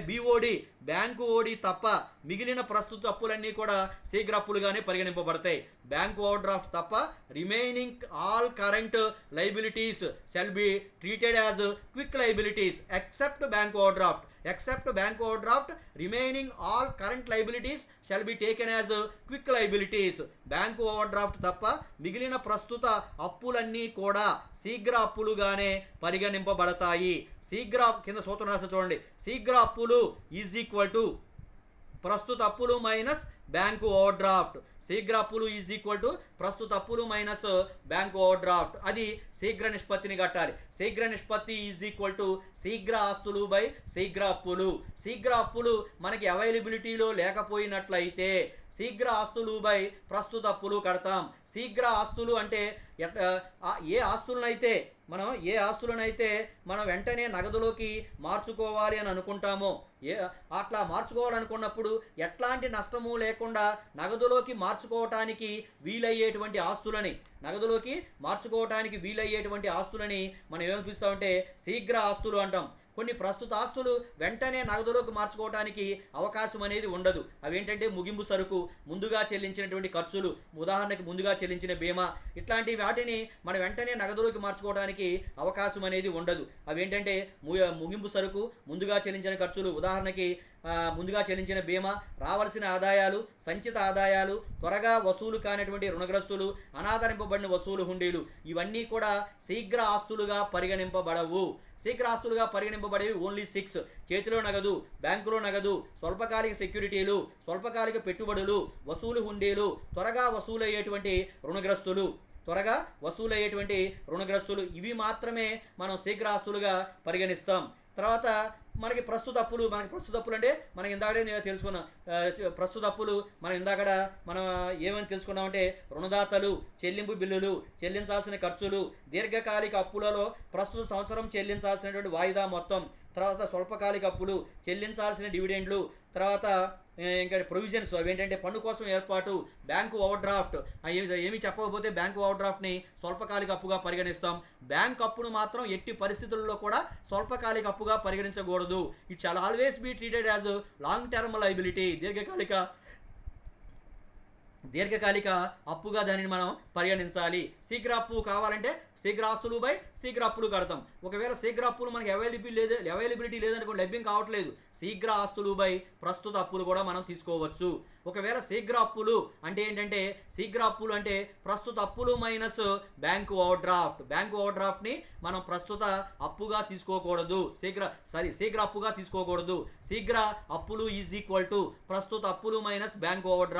BOD, బ్యాంకు ఓడి తప్ప మిగిలిన ప్రస్తుత అప్పులన్నీ కూడా శీఘ్ర అప్పులుగానే పరిగణింపబడతాయి. బ్యాంకు ఓవర్ డ్రాఫ్ట్ తప్ప remaining all current liabilities shall be treated as quick liabilities except bank over draft remaining all current liabilities shall be taken as quick liabilities. Bank over draft తప్ప మిగిలిన ప్రస్తుత అప్పులన్నీ కూడా శీఘ్ర అప్పులుగానే పరిగణింపబడతాయి. కింద సూత్రం రాసి చూడండి. శీఘ్ర అప్పులు ఈజ్ ఈక్వల్ టు ప్రస్తుత అప్పులు మైనస్ బ్యాంకు ఓవర్ డ్రాఫ్ట్. శీఘ్ర అప్పులు ఈజ్ ఈక్వల్ టు ప్రస్తుత అప్పులు మైనస్ బ్యాంకు ఓవర్ డ్రాఫ్ట్. అది శీఘ్ర నిష్పత్తిని కట్టాలి. శీఘ్ర నిష్పత్తి ఈజ్ ఈక్వల్ టు శీఘ్ర ఆస్తులు బై శీఘ్ర అప్పులు. శీఘ్ర అప్పులు మనకి అవైలబిలిటీలో లేకపోయినట్లయితే శీఘ్ర ఆస్తులు బై ప్రస్తుత అప్పులు కడతాం. శీఘ్ర ఆస్తులు అంటే ఏ ఆస్తులనైతే మనం వెంటనే నగదులోకి మార్చుకోవాలి అని అనుకుంటామో, అట్లా మార్చుకోవాలనుకున్నప్పుడు ఎట్లాంటి నష్టము లేకుండా నగదులోకి మార్చుకోవటానికి వీలయ్యేటువంటి ఆస్తులని మనం ఏమనిపిస్తామంటే శీఘ్ర ఆస్తులు అంటాం. కొన్ని ప్రస్తుత ఆస్తులు వెంటనే నగదులోకి మార్చుకోవడానికి అవకాశం అనేది ఉండదు. అవేంటంటే ముగింపు సరుకు, ముందుగా చెల్లించినటువంటి ఖర్చులు, ఉదాహరణకి ముందుగా చెల్లించిన బీమా, ఇట్లాంటి వాటిని మనం వెంటనే నగదులోకి మార్చుకోవడానికి అవకాశం అనేది ఉండదు. అవేంటంటే ముగింపు సరుకు, ముందుగా చెల్లించిన ఖర్చులు, ఉదాహరణకి ముందుగా చెల్లించిన బీమా, రావాల్సిన ఆదాయాలు, సంచిత ఆదాయాలు, త్వరగా వసూలు కానిటువంటి రుణగ్రస్తులు, అనాదరింపబడిన వసూలు హుండీలు, ఇవన్నీ కూడా శీఘ్ర ఆస్తులుగా పరిగణింపబడవు. శీఘ్ర ఆస్తులుగా పరిగణింపబడేవి ఓన్లీ 6: చేతిలో నగదు, బ్యాంకులో నగదు, స్వల్పకాలిక సెక్యూరిటీలు, స్వల్పకాలిక పెట్టుబడులు, వసూలు హుండీలు, త్వరగా వసూలయ్యేటువంటి రుణగ్రస్తులు, ఇవి మాత్రమే మనం శీఘ్ర ఆస్తులుగా పరిగణిస్తాం. తర్వాత మనకి ప్రస్తుత అప్పులు అంటే మనం ఇందాకడే తెలుసుకున్నాం. ప్రస్తుత అప్పులు మనం ఏమని తెలుసుకున్నామంటే రుణదాతలు, చెల్లింపు బిల్లులు, చెల్లించాల్సిన ఖర్చులు, దీర్ఘకాలిక అప్పులలో ప్రస్తుత సంవత్సరం చెల్లించాల్సినటువంటి వాయిదా మొత్తం, తర్వాత స్వల్పకాలిక అప్పులు, చెల్లించాల్సిన డివిడెండ్లు, తర్వాత ఇంకా ప్రొవిజన్స్ అవేంటంటే పన్ను కోసం ఏర్పాటు, బ్యాంకు ఓవర్ డ్రాఫ్ట్. ఏమి చెప్పకపోతే బ్యాంకు ఓవర్ డ్రాఫ్ట్ని స్వల్పకాలిక అప్పుగా పరిగణిస్తాం. బ్యాంక్ అప్పును మాత్రం ఎట్టి పరిస్థితుల్లో కూడా స్వల్పకాలిక అప్పుగా పరిగణించకూడదు. It shall always be treated as long term liability, దీర్ఘకాలిక అప్పుగా దానిని మనం పరిగణించాలి. శీఘ్ర అప్పు కావాలంటే శీఘ్ర ఆస్తులు బై శీఘ్ర అప్పులు కడతాం. ఒకవేళ శీఘ్ర అప్పులు మనకి అవైలబిలిటీ లేదనుకోండి, లభ్యం కావట్లేదు, శీఘ్ర ఆస్తులు బై ప్రస్తుత అప్పులు కూడా మనం తీసుకోవచ్చు. ఒకవేళ శీఘ్ర అప్పులు అంటే ప్రస్తుత అప్పులు మైనస్ బ్యాంకు ఓవర్ డ్రాఫ్ట్ని మనం ప్రస్తుత అప్పుగా తీసుకోకూడదు. శీఘ్ర అప్పుగా తీసుకోకూడదు. శీఘ్ర అప్పులు ఈజ్ ఈక్వల్ టు ప్రస్తుత అప్పులు మైనస్ బ్యాంకు ఓవర్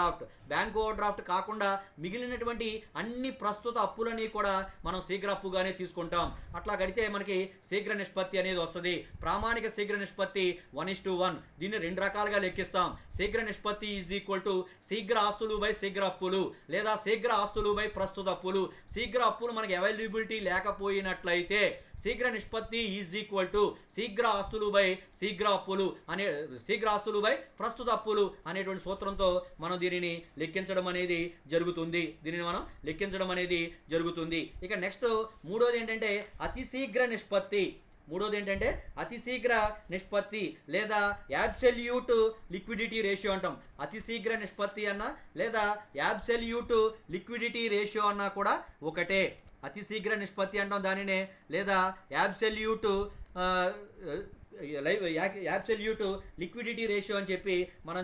డ్రాఫ్ట్ కాకుండా మిగిలినటువంటి అన్ని ప్రస్తుత అప్పులని కూడా మనం శీఘ్ర అప్పుగానే తీసుకుంటాం. అట్లా కడితే మనకి శీఘ్ర నిష్పత్తి అనేది వస్తుంది. ప్రామాణిక శీఘ్ర నిష్పత్తి 1:1. దీన్ని 2 రకాలుగా లెక్కిస్తాం. శీఘ్ర నిష్పత్తి ఈజ్ ఈక్వల్ టు శీఘ్ర ఆస్తులు బై శీఘ్ర అప్పులు, లేదా శీఘ్ర ఆస్తులు బై ప్రస్తుత అప్పులు. శీఘ్ర అప్పులు మనకి అవైలబిలిటీ లేకపోయినట్లయితే శీఘ్ర నిష్పత్తి ఈజ్ ఈక్వల్ టు శీఘ్ర ఆస్తులు బై ప్రస్తుత అప్పులు అనేటువంటి సూత్రంతో మనం దీనిని లెక్కించడం అనేది జరుగుతుంది. ఇక నెక్స్ట్ మూడోది ఏంటంటే అతి శీఘ్ర నిష్పత్తి లేదా యాబ్సల్యూట్ లిక్విడిటీ రేషియో అంటాం. అతి శీఘ్ర నిష్పత్తి అన్నా లేదా యాబ్సల్యూట్ లిక్విడిటీ రేషియో అన్నా కూడా ఒకటే. అతి శీఘ్ర నిష్పత్తి అంటాం దానినే, లేదా యాబ్సల్యూట్ లిక్విడిటీ రేషియో అని చెప్పి మనం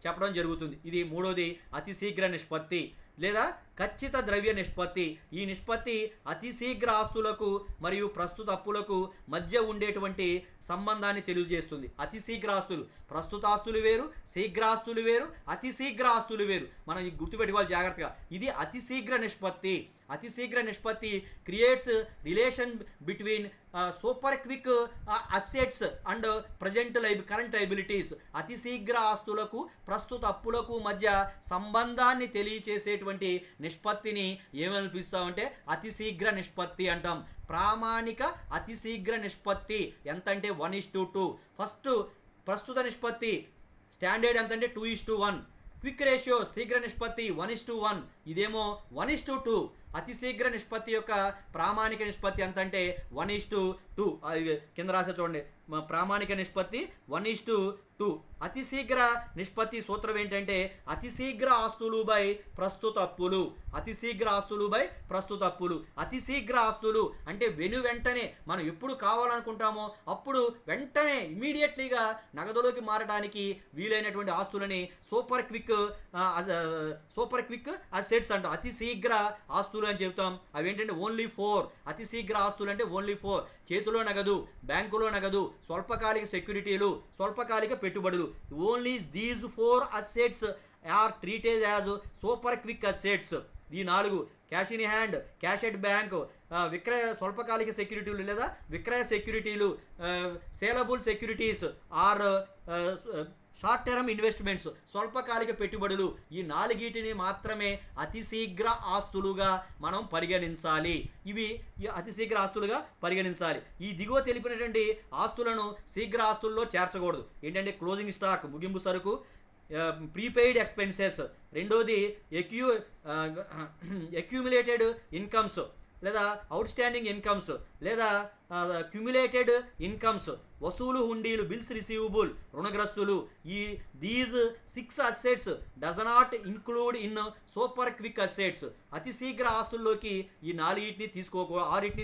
చెప్పడం జరుగుతుంది. ఇది మూడోది అతి శీఘ్ర నిష్పత్తి లేదా ఖచ్చిత ద్రవ్య నిష్పత్తి. ఈ నిష్పత్తి అతి శీఘ్ర ఆస్తులకు మరియు ప్రస్తుత అప్పులకు మధ్య ఉండేటువంటి సంబంధాన్ని తెలియజేస్తుంది. అతి శీఘ్ర ఆస్తులు, ప్రస్తుత ఆస్తులు వేరు, శీఘ్రాస్తులు వేరు, అతి శీఘ్ర ఆస్తులు వేరు. మనం గుర్తుపెట్టుకోవాలి జాగ్రత్తగా. ఇది అతి శీఘ్ర నిష్పత్తి creates relation between super quick assets and current liabilities. అతి శీఘ్ర ఆస్తులకు ప్రస్తుత అప్పులకు మధ్య సంబంధాన్ని తెలియచేసేటువంటి నిష్పత్తిని ఏమని పిలుస్తామంటే అతి శీఘ్ర నిష్పత్తి అంటాం. ప్రామాణిక అతి శీఘ్ర నిష్పత్తి ఎంత అంటే 1:2. ఫస్ట్ ప్రస్తుత నిష్పత్తి స్టాండర్డ్ ఎంత అంటే 2:1. క్విక్ రేషియో శీఘ్ర నిష్పత్తి 1:1. ఇదేమో 1:2. అతి శీఘ్ర నిష్పత్తి యొక్క ప్రామాణిక నిష్పత్తి ఎంత అంటే 1:2. కింద రాసే చూడండి, ప్రామాణిక నిష్పత్తి 1:2. అతి శీఘ్ర నిష్పత్తి సూత్రం ఏంటంటే అతి శీఘ్ర ఆస్తులు బై ప్రస్తుత అప్పులు. అతి శీఘ్ర ఆస్తులు అంటే వెంటనే మనం ఎప్పుడు కావాలనుకుంటామో అప్పుడు వెంటనే ఇమీడియట్లీగా నగదులోకి మారడానికి వీలైనటువంటి ఆస్తులని సూపర్ క్విక్ అసెట్స్ అంటాం. అతి శీఘ్ర ఆస్తులు అని చెప్తాం. అవి ఏంటంటే ఓన్లీ 4. అతి శీఘ్ర ఆస్తులు అంటే ఓన్లీ 4. చేతిలో నగదు, బ్యాంకులో నగదు, స్వల్పకాలిక సెక్యూరిటీలు, స్వల్పకాలిక పెట్టుబడులు. Only these 4 assets are treated as super quick assets. ఈ 4 cash in hand, cash at bank, స్వల్పకాలిక సెక్యూరిటీలు లేదా విక్రయ సెక్యూరిటీలు, saleable securities or short term investments, స్వల్పకాలిక పెట్టుబడులు. ఈ 4 మాత్రమే అతి శీఘ్ర ఆస్తులుగా మనం పరిగణించాలి. ఇవి అతి శీఘ్ర ఆస్తులుగా పరిగణించాలి. ఈ దిగువ తెలిపినటువంటి ఆస్తులను శీఘ్ర ఆస్తుల్లో చేర్చకూడదు. ఏంటంటే క్లోజింగ్ స్టాక్ ముగింపు సరుకు, ప్రీపెయిడ్ ఎక్స్పెన్సెస్, రెండోది అక్యూములేటెడ్ ఇన్కమ్స్, లేదా అవుట్ స్టాండింగ్ ఇన్కమ్స్ లేదా క్యుములేటెడ్ ఇన్కమ్స్, వసూలు హుండీలు, బిల్స్ రిసీవబుల్, రుణగ్రస్తులు. These 6 assets does not include in super quick assets. అతి శీఘ్ర ఆస్తుల్లోకి ఈ 6ని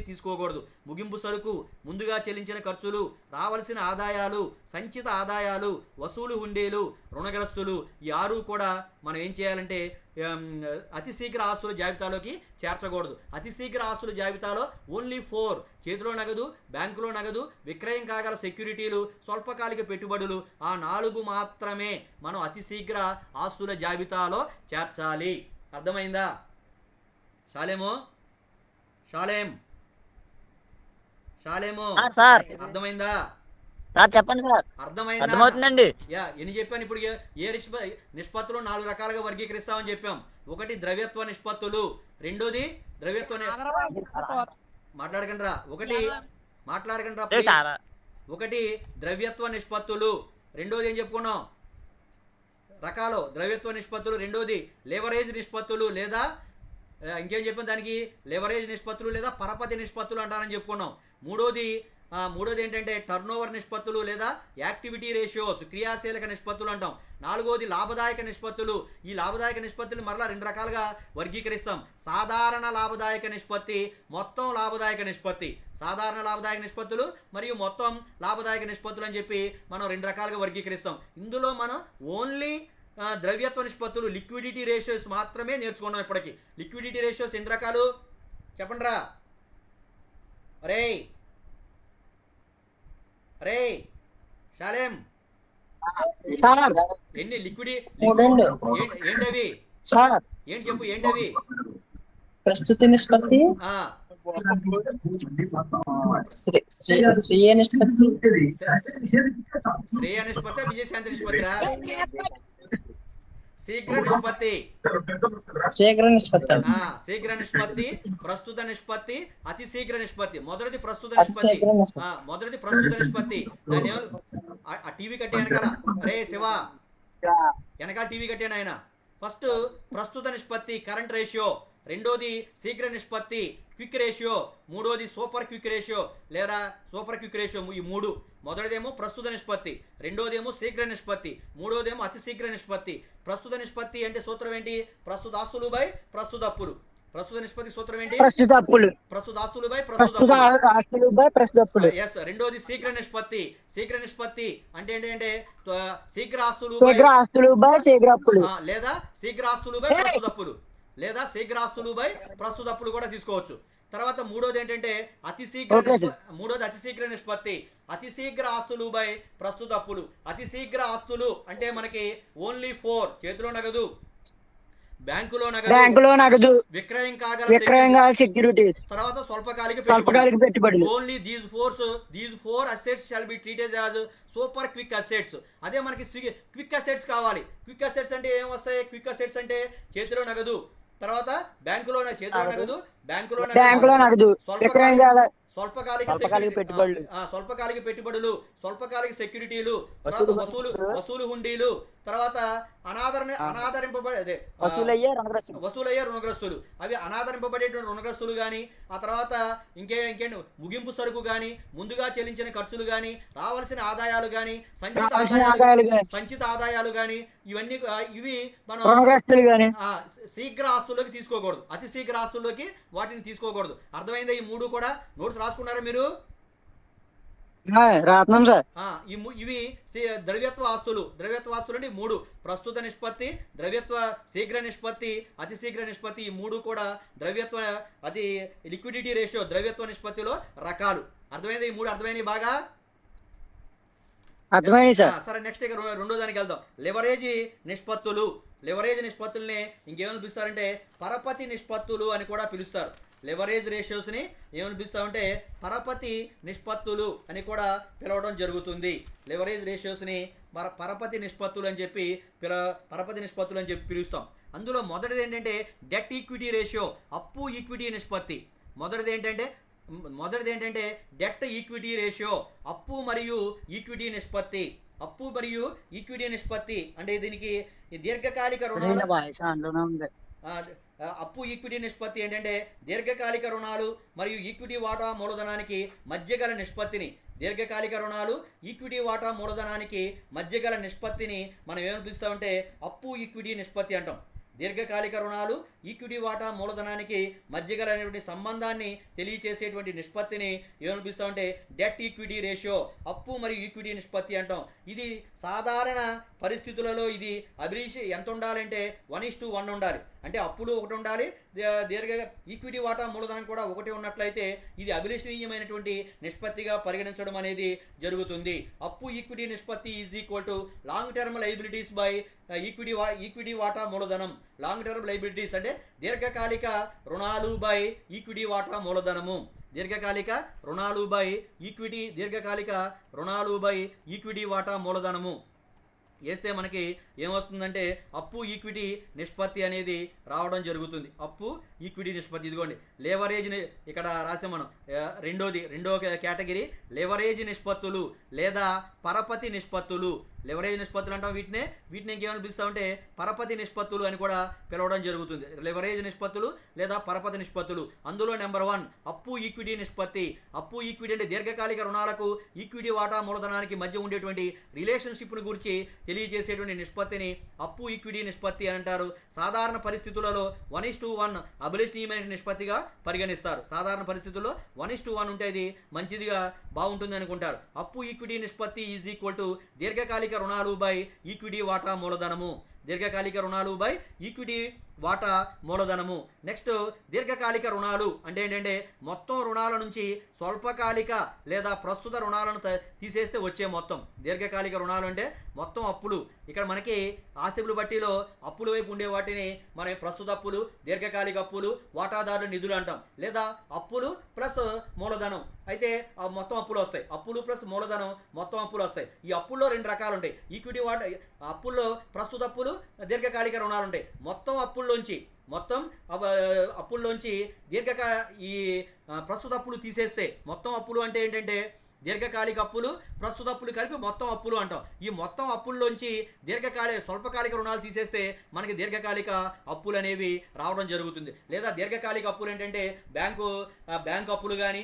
తీసుకోకూడదు. ముగింపు సరుకు, ముందుగా చెల్లించిన ఖర్చులు, రావాల్సిన ఆదాయాలు, సంచిత ఆదాయాలు, వసూలు హుండీలు, రుణగ్రస్తులు. ఈ 6 కూడా మనం ఏం చేయాలంటే అతి శీఘ్ర ఆస్తుల జాబితాలోకి చేర్చకూడదు. అతి శీఘ్ర ఆస్తుల జాబితాలో ఓన్లీ 4 చేతిలో నగదు, బ్యాంకులో నగదు, విక్రయం కాగల సెక్యూరిటీలు, స్వల్పకాలిక పెట్టుబడులు, ఆ 4 మాత్రమే మనం అతి శీఘ్ర ఆస్తుల జాబితాలో చేర్చాలి. అర్థమైందా? షాలేము సార్ అర్థమైందా? సార్ చెప్పండి సార్. అర్థమైందా? అర్థమవుతుందండి. ఎన్ని చెప్పాను ఇప్పుడు? ఏ నిష్పత్తులు 4 రకాలుగా వర్గీకరిస్తామని చెప్పాం. ఒకటి ద్రవ్యత్వ నిష్పత్తులు, రెండోది ద్రవ్యత్వ మాట్లాడకండి రా ఒకటి ద్రవ్యత్వ నిష్పత్తులు, రెండోది ఏం చెప్పుకున్నాం రకాలు ద్రవ్యత్వ నిష్పత్తులు, రెండోది లెవరేజ్ నిష్పత్తులు లేదా ఇంకేం చెప్పాం దానికి, లెవరేజ్ నిష్పత్తులు లేదా పరపతి నిష్పత్తులు అంటారని చెప్పుకున్నాం. మూడోది ఏంటంటే టర్నోవర్ నిష్పత్తులు లేదా యాక్టివిటీ రేషియోస్, క్రియాశీలక నిష్పత్తులు అంటాం. నాలుగోది లాభదాయక నిష్పత్తులు. ఈ లాభదాయక నిష్పత్తులు మరలా 2 రకాలుగా వర్గీకరిస్తాం. సాధారణ లాభదాయక నిష్పత్తి, మొత్తం లాభదాయక నిష్పత్తి. సాధారణ లాభదాయక నిష్పత్తులు మరియు మొత్తం లాభదాయక నిష్పత్తులు అని చెప్పి మనం 2 రకాలుగా వర్గీకరిస్తాం. ఇందులో మనం ఓన్లీ ద్రవ్యత్వ నిష్పత్తులు, లిక్విడిటీ రేషియోస్ మాత్రమే నేర్చుకున్నాం ఇప్పటికి. లిక్విడిటీ రేషియోస్ ఎన్ని రకాలు చెప్పండి రా. అరే షాలేం, ఎన్ని ఏంటవి ఏంటి చెప్పు, ఏంటవి? ప్రస్తుత నిష్పత్తి, శ్రేయ నిష్పత్తి, విజయశాంతి నిష్పత్తి రా. శీఘ్ర నిష్పత్తి, ప్రస్తుత నిష్పత్తి, అతి శీఘ్ర నిష్పత్తి. మొదటిది ప్రస్తుత నిష్పత్తి. దాన్ని ఆ టీవీ కట్టే వెనకాల, అరే శివ వెనకాల టీవీ కట్టాను ఆయన. ఫస్ట్ ప్రస్తుత నిష్పత్తి కరెంట్ రేషియో, రెండోది శీఘ్ర నిష్పత్తి క్విక్ రేషియో, మూడోది సూపర్ క్విక్ రేషియో లేదా సూపర్ క్విక్ రేషియో. ఈ 3. మొదటిదేమో ప్రస్తుత నిష్పత్తి, రెండోదేమో శీఘ్ర నిష్పత్తి, మూడోదేమో అతి శీఘ్ర నిష్పత్తి. ప్రస్తుత నిష్పత్తి అంటే సూత్రం ఏంటి? ప్రస్తుత ఆస్తులు బై ప్రస్తుత అప్పులు. ప్రస్తుత నిష్పత్తి సూత్రం ఏంటి? ప్రస్తుత ఆస్తులు బై ప్రస్తుత అప్పులు. ఎస్. రెండోది శీఘ్ర నిష్పత్తి. శీఘ్ర నిష్పత్తి అంటే ఏంటంటే శీఘ్ర ఆస్తులు బై శీఘ్ర అప్పులు లేదా శీఘ్ర ఆస్తులు బై ప్రస్తుత అప్పులు లేదా శీఘ్ర ఆస్తులు బై ప్రస్తుత అప్పులు కూడా తీసుకోవచ్చు. తర్వాత మూడోది ఏంటంటే అతి శీఘ్ర నిష్పత్తి. అతి శీఘ్ర ఆస్తులు బై ప్రస్తుత అప్పులు. అతి శీఘ్ర ఆస్తులు అంటే మనకి ఓన్లీ 4 చేతిలో నగదు, బ్యాంకులో నగదు, విక్రయం కాగల సెక్యూరిటీస్, తర్వాత స్వల్పకాలిక పెట్టుబడులు. Only these 4 assets shall be treated as super quick assets. అదే మనకి క్విక్ అసెట్స్ కావాలి. క్విక్ అసెట్స్ అంటే ఏం వస్తాయి? క్విక్ అసెట్స్ అంటే చేతిలో నగదు, తర్వాత బ్యాంకులో నగదు, స్వల్పకాలిక పెట్టుబడులు, స్వల్పకాలిక సెక్యూరిటీలు, తర్వాత వసూలు హుండీలు, తర్వాత వసూలయ్యే రుణగ్రస్తులు. అవి అనాదరింపబడేటువంటి రుణగ్రస్తులు కానీ, ఆ తర్వాత ఇంకేంటి ముగింపు సరుకు కానీ, ముందుగా చెల్లించిన ఖర్చులు కానీ, రావాల్సిన ఆదాయాలు కానీ, సంచిత ఆదాయాలు కానీ, ఇవి మనం శీఘ్ర ఆస్తుల్లోకి తీసుకోకూడదు. అతి శీఘ్ర ఆస్తుల్లోకి వాటిని తీసుకోకూడదు. అర్థమైందా? ఈ 3 కూడా నోట్స్ రాసుకున్నారా మీరు? రాత్నం సార్. ఇవి ద్రవ్యత్వ ఆస్తులు అంటే 3: ప్రస్తుత నిష్పత్తి, శీఘ్ర నిష్పత్తి, అతి శీఘ్ర నిష్పత్తి. ఈ 3 కూడా అది లిక్విడిటీ రేషియో ద్రవ్యత్వ నిష్పత్తిలో రకాలు. అర్థమైంది? ఈ 3 అర్థమైనవి బాగా? అర్థమైంది సార్. సరే, నెక్స్ట్ ఇక రెండో దానికి వెళ్దాం. లెవరేజ్ నిష్పత్తుల్ని ఇంకేమని పిలుస్తారంటే పరపతి నిష్పత్తులు అని కూడా పిలుస్తారు. లెవరేజ్ రేషియోస్ని ఏమని పిలుస్తామంటే పరపతి నిష్పత్తులు అని కూడా పిలవడం జరుగుతుంది. లెవరేజ్ రేషియోస్ని పరపతి నిష్పత్తులు అని చెప్పి పిలుస్తాం. అందులో మొదటిది ఏంటంటే డెట్ ఈక్విటీ రేషియో, అప్పు ఈక్విటీ నిష్పత్తి. మొదటిది ఏంటంటే డెట్ ఈక్విటీ రేషియో, అప్పు మరియు ఈక్విటీ నిష్పత్తి. అంటే దీనికి దీర్ఘకాలిక రుణాల అప్పు ఈక్విటీ నిష్పత్తి ఏంటంటే దీర్ఘకాలిక రుణాలు మరియు ఈక్విటీ వాటా మూలధనానికి మధ్య గల నిష్పత్తిని, దీర్ఘకాలిక రుణాలు ఈక్విటీ వాటా మూలధనానికి మధ్య గల నిష్పత్తిని మనం ఏమని పిలుస్తామంటే అప్పు ఈక్విటీ నిష్పత్తి అంటాం. దీర్ఘకాలిక రుణాలు ఈక్విటీ వాటా మూలధనానికి మధ్య గలటువంటి సంబంధాన్ని తెలియచేసేటువంటి నిష్పత్తిని ఏమనిపిస్తామంటే డెట్ ఈక్విటీ రేషియో, అప్పు మరియు ఈక్విటీ నిష్పత్తి అంటాం. ఇది సాధారణ పరిస్థితులలో ఇది అభివృద్ధి ఎంత ఉండాలంటే 1:1 ఉండాలి. అంటే అప్పులు ఒకటి ఉండాలి, దీర్ఘ ఈక్విటీ వాటా మూలధనం కూడా ఒకటి ఉన్నట్లయితే ఇది అభిలషణీయమైనటువంటి నిష్పత్తిగా పరిగణించడం అనేది జరుగుతుంది. అప్పు ఈక్విటీ నిష్పత్తి is equal to long term liabilities by equity వాటా మూలధనం. లాంగ్ టర్మ్ లైబిలిటీస్ అంటే దీర్ఘకాలిక రుణాలు బై ఈక్విటీ వాటా మూలధనము. దీర్ఘకాలిక రుణాలు బై ఈక్విటీ వాటా మూలధనము వేస్తే మనకి ఏమొస్తుందంటే అప్పు ఈక్విటీ నిష్పత్తి అనేది రావడం జరుగుతుంది. అప్పు ఈక్విటీ నిష్పత్తి ఇదిగోండి. లేవరేజ్ ఇక్కడ రాసాం మనం. రెండో కేటగిరీ లేవరేజ్ నిష్పత్తులు లేదా పరపతి నిష్పత్తులు. లెవరేజ్ నిష్పత్తులు అంటాం వీటిని ఇంకేమని పిలుస్తామంటే పరపతి నిష్పత్తులు అని కూడా పిలవడం జరుగుతుంది. లెవరేజ్ నిష్పత్తులు లేదా పరపతి నిష్పత్తులు. అందులో నెంబర్ 1 అప్పు ఈక్విటీ నిష్పత్తి. అప్పు ఈక్విటీ అంటే దీర్ఘకాలిక రుణాలకు ఈక్విటీ వాటా మూలధనానికి మధ్య ఉండేటువంటి రిలేషన్షిప్ను గురించి తెలియజేసేటువంటి నిష్పత్తిని అప్పు ఈక్విటీ నిష్పత్తి అని అంటారు. సాధారణ పరిస్థితులలో 1:1 అభిలషణీయమైన నిష్పత్తిగా పరిగణిస్తారు. సాధారణ పరిస్థితుల్లో 1:1 ఉంటే ఇది మంచిదిగా బాగుంటుంది అనుకుంటారు. అప్పు ఈక్విటీ నిష్పత్తి ఈజ్ ఈక్వల్ టు దీర్ఘకాలిక రుణాలు బై ఈక్విటీ వాటా మూలధనము. దీర్ఘకాలిక రుణాలు బై ఈక్విటీ వాటా మూలధనము. నెక్స్ట్ దీర్ఘకాలిక రుణాలు అంటే ఏంటంటే మొత్తం రుణాల నుంచి స్వల్పకాలిక లేదా ప్రస్తుత రుణాలను తీసేస్తే వచ్చే మొత్తం. దీర్ఘకాలిక రుణాలు అంటే మొత్తం అప్పులు. ఇక్కడ మనకి ఆశిబులు బట్టీలో అప్పుల వైపు ఉండే వాటిని మన ప్రస్తుత అప్పులు, దీర్ఘకాలిక అప్పులు, వాటాదారుల నిధులు అంటాం. లేదా అప్పులు ప్లస్ మూలధనం అయితే మొత్తం అప్పులు వస్తాయి. అప్పులు ప్లస్ మూలధనం మొత్తం అప్పులు వస్తాయి. ఈ అప్పుల్లో 2 రకాలు ఉంటాయి. ఈక్విటీ వాటా అప్పుల్లో ప్రస్తుత అప్పులు, దీర్ఘకాలిక రుణాలు ఉంటాయి. మొత్తం అప్పుల్లోంచి ఈ ప్రస్తుత అప్పులు తీసేస్తే మొత్తం అప్పులు అంటే ఏంటంటే దీర్ఘకాలిక అప్పులు, ప్రస్తుత అప్పులు కలిపి మొత్తం అప్పులు అంటాం. ఈ మొత్తం అప్పుల్లోంచి స్వల్పకాలిక రుణాలు తీసేస్తే మనకి దీర్ఘకాలిక అప్పులు అనేవి రావడం జరుగుతుంది. లేదా దీర్ఘకాలిక అప్పులు ఏంటంటే బ్యాంకు అప్పులు కానీ,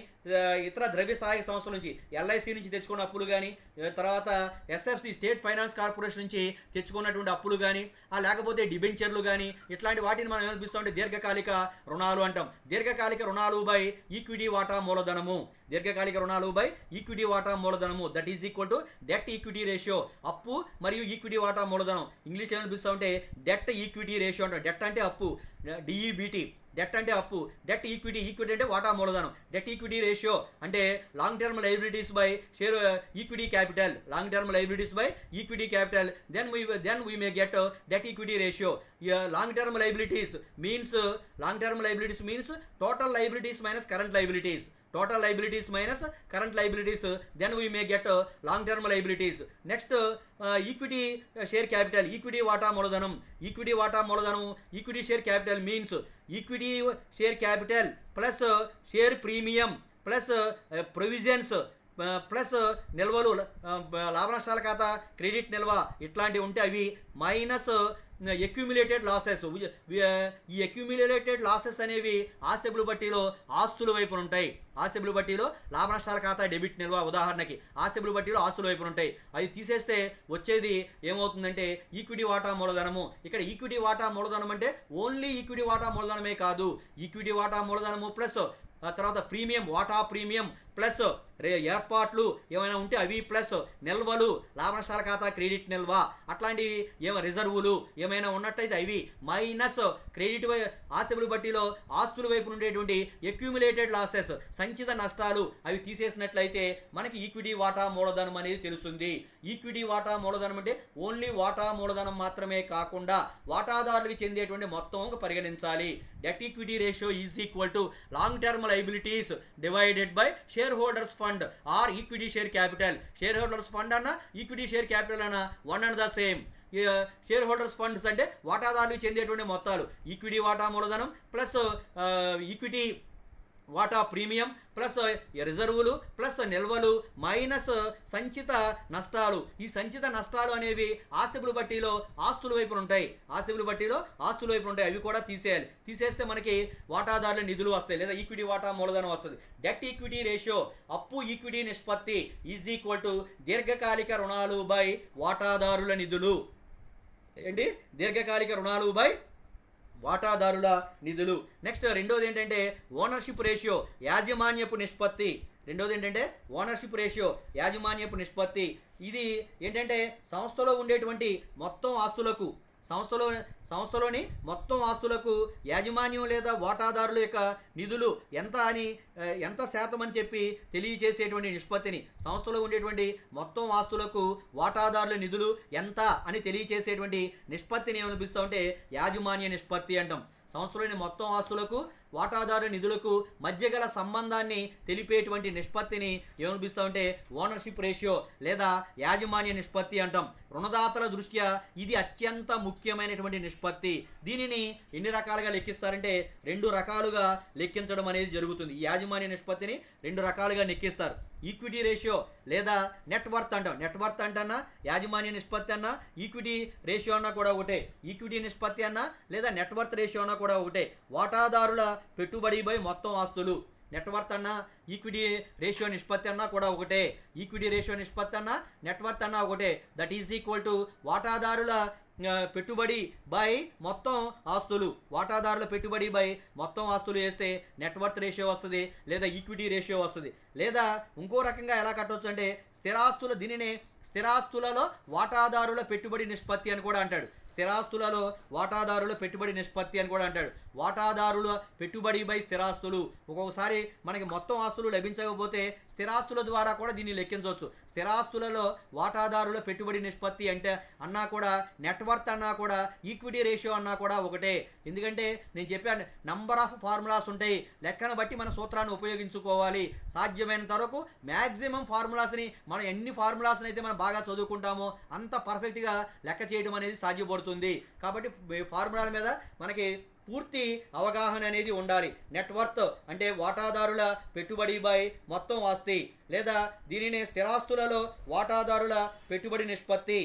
ఇతర ద్రవ్య సహాయక సంస్థల నుంచి ఎల్ఐసి నుంచి తెచ్చుకున్న అప్పులు కానీ, తర్వాత ఎస్ఎఫ్సి స్టేట్ ఫైనాన్స్ కార్పొరేషన్ నుంచి తెచ్చుకున్నటువంటి అప్పులు కానీ, లేకపోతే డిబెంచర్లు కానీ, ఇట్లాంటి వాటిని మనం ఏమనిపిస్తామంటే దీర్ఘకాలిక రుణాలు అంటాం. దీర్ఘకాలిక రుణాలు బై ఈక్విటీ వాటా మూలధనము. దీర్ఘకాలిక రుణాలు బై ఈక్విటీ వాటా మూలధనము that is equal to debt equity ratio. అప్పు మరియు ఈక్విటీ వాటా మూలధనం ఇంగ్లీష్ ఏమనిపిస్తామంటే డెట్ ఈక్విటీ రేషియో అంటాం. డెట్ అంటే అప్పు, డిఈబిటి. డెట్ అంటే అప్పు, డెట్ ఈక్విటీ అంటే వాటా మూలధనం. డెట్ ఈక్విటీ రేషియో అంటే long term liabilities by share equity capital. Long term liabilities by equity capital. Then we may get debt equity ratio. Long term liabilities means total liabilities minus current liabilities. Total liabilities minus current liabilities, then we may get long term liabilities. Next equity share capital, equity వాటా మూలధనం. Equity share capital means equity share capital plus share premium plus provisions plus నిల్వలు, లాభ నష్టాల ఖాతా, credit నిల్వ ఇట్లాంటివి ఉంటే అవి మైనస్ అక్యూమిలేటెడ్ లాసెస్. ఈ అక్యూమిలేటెడ్ లాసెస్ అనేవి ఆస్తిబుల్ బట్టీలో ఆస్తుల వైపున ఉంటాయి. ఆస్తిబుల్ బట్టీలో లాభ నష్టాల ఖాతా, డెబిట్ నిల్వ ఉదాహరణకి ఆస్తిబుల్ బట్టీలో ఆస్తుల వైపున ఉంటాయి. అది తీసేస్తే వచ్చేది ఏమవుతుందంటే ఈక్విటీ వాటా మూలధనము. ఇక్కడ ఈక్విటీ వాటా మూలధనం అంటే ఓన్లీ ఈక్విటీ వాటా మూలధనమే కాదు, ఈక్విటీ వాటా మూలధనము ప్లస్ తర్వాత ప్రీమియం, వాటా ప్రీమియం ప్లస్ ఏర్పాట్లు ఏమైనా ఉంటే అవి ప్లస్ నిల్వలు, లాభ నష్టాల ఖాతా, క్రెడిట్ నిల్వ అట్లాంటివి రిజర్వులు ఏమైనా ఉన్నట్టయితే అవి మైనస్ క్రెడిట్ ఆస్తిబుల్ బట్టీలో ఆస్తుల వైపు ఉండేటువంటి అక్యూములేటెడ్ లాసెస్, సంచిత నష్టాలు అవి తీసేసినట్లయితే మనకి ఈక్విటీ వాటా మూలధనం అనేది తెలుస్తుంది. ఈక్విటీ వాటా మూలధనం అంటే ఓన్లీ వాటా మూలధనం మాత్రమే కాకుండా వాటాదారులకు చెందేటువంటి మొత్తం పరిగణించాలి. Debt equity ratio is equal to long term liabilities divided by share holders fund are equity share capital. Share holders fund అన్న ఈక్విటీ షేర్ క్యాపిటల్ అన్న one and the same. Share holders funds అంటే వాటాదారులకు చెందేటువంటి మొత్తాలు. Equity వాటా మూలధనం plus equity వాటా premium plus రిజర్వులు plus నిల్వలు minus సంచిత నష్టాలు. ఈ సంచిత నష్టాలు అనేవి ఆస్తిబుల్ బట్టీలో ఆస్తుల వైపున ఉంటాయి. ఆస్తిబుల్ బట్టీలో ఆస్తుల వైపున ఉంటాయి. అవి కూడా తీసేయాలి. తీసేస్తే మనకి వాటాదారుల నిధులు వస్తాయి లేదా ఈక్విటీ వాటా మూలధనం వస్తుంది. డెట్ ఈక్విటీ రేషియో అప్పు ఈక్విటీ నిష్పత్తి ఈజ్ ఈక్వల్ టు దీర్ఘకాలిక రుణాలు బై వాటాదారుల నిధులు. ఏంటి? దీర్ఘకాలిక రుణాలు బై వాటాదారుల నిధులు. నెక్స్ట్ రెండోది ఏంటంటే ఓనర్షిప్ రేషియో యాజమాన్యపు నిష్పత్తి. రెండోది ఏంటంటే ఓనర్షిప్ రేషియో యాజమాన్యపు నిష్పత్తి. ఇది ఏంటంటే సంస్థలో ఉండేటువంటి మొత్తం ఆస్తులకు సంస్థలోని మొత్తం ఆస్తులకు యాజమాన్యం లేదా వాటాదారుల యొక్క నిధులు ఎంత శాతం అని చెప్పి తెలియజేసేటువంటి నిష్పత్తిని, సంస్థలో ఉండేటువంటి మొత్తం ఆస్తులకు వాటాదారుల నిధులు ఎంత అని తెలియజేసేటువంటి నిష్పత్తిని ఏమనిపిస్తూ ఉంటే యాజమాన్య నిష్పత్తి అంటాం. సంస్థలోని మొత్తం ఆస్తులకు వాటాదారు నిధులకు మధ్య గల సంబంధాన్ని తెలిపేటువంటి నిష్పత్తిని ఏమనిపిస్తూ ఉంటే ఓనర్షిప్ రేషియో లేదా యాజమాన్య నిష్పత్తి అంటాం. రుణదాతల దృష్ట్యా ఇది అత్యంత ముఖ్యమైనటువంటి నిష్పత్తి. దీనిని ఎన్ని రకాలుగా లెక్కిస్తారంటే 2 రకాలుగా లెక్కించడం అనేది జరుగుతుంది. ఈ యాజమాన్య నిష్పత్తిని 2 రకాలుగా లెక్కిస్తారు. ఈక్విటీ రేషియో లేదా నెట్ వర్త్ అంటాం. నెట్ వర్త్ అంటన్నా యాజమాన్య నిష్పత్తి అన్నా ఈక్విటీ రేషియో అన్నా కూడా ఒకటే. ఈక్విటీ నిష్పత్తి అన్నా లేదా నెట్ వర్త్ రేషియో అన్నా కూడా ఒకటే. వాటాదారుల పెట్టుబడి బై మొత్తం ఆస్తులు. నెట్వర్త్ అన్నా ఈక్విటీ రేషియో నిష్పత్తి అన్నా కూడా ఒకటే. ఈక్విటీ రేషియో నిష్పత్తి అన్నా నెట్వర్త్ అన్నా ఒకటే. దట్ ఈజ్ ఈక్వల్ టు వాటాదారుల పెట్టుబడి బై మొత్తం ఆస్తులు. వాటాదారుల పెట్టుబడి బై మొత్తం ఆస్తులు వేస్తే నెట్వర్త్ రేషియో వస్తుంది లేదా ఈక్విటీ రేషియో వస్తుంది. లేదా ఇంకో రకంగా ఎలా కట్టవచ్చు అంటే స్థిరాస్తులు, దీనినే స్థిరాస్తులలో వాటాదారుల పెట్టుబడి నిష్పత్తి అని కూడా అంటాడు. స్థిరాస్తులలో వాటాదారుల పెట్టుబడి నిష్పత్తి అని కూడా అంటాడు. వాటాదారుల పెట్టుబడి బై స్థిరాస్తులు. ఒక్కొక్కసారి మనకి మొత్తం ఆస్తులు లభించకపోతే స్థిరాస్తుల ద్వారా కూడా దీన్ని లెక్కించవచ్చు. స్థిరాస్తులలో వాటాదారుల పెట్టుబడి నిష్పత్తి అంటే అన్నా కూడా నెట్వర్త్ అన్నా కూడా ఈక్విటీ రేషియో అన్నా కూడా ఒకటే. ఎందుకంటే నేను చెప్పాను నంబర్ ఆఫ్ ఫార్ములాస్ ఉంటాయి. లెక్కను బట్టి మన సూత్రాన్ని ఉపయోగించుకోవాలి. సాధ్యమైనంత వరకు మ్యాక్సిమం ఫార్ములాస్ని మనం ఎన్ని ఫార్ములాస్ని అయితే మనం బాగా చదువుకుంటామో అంత పర్ఫెక్ట్గా లెక్క చేయడం అనేది సాధ్యపడుతుంది. కాబట్టి ఫార్ములాల మీద మనకి పూర్తి అవగాహన అనేది ఉండాలి. నెట్వర్త్ అంటే వాటాదారుల పెట్టుబడి బై మొత్తం ఆస్తి, లేదా దీనినే స్థిరాస్తులలో వాటాదారుల పెట్టుబడి నిష్పత్తి.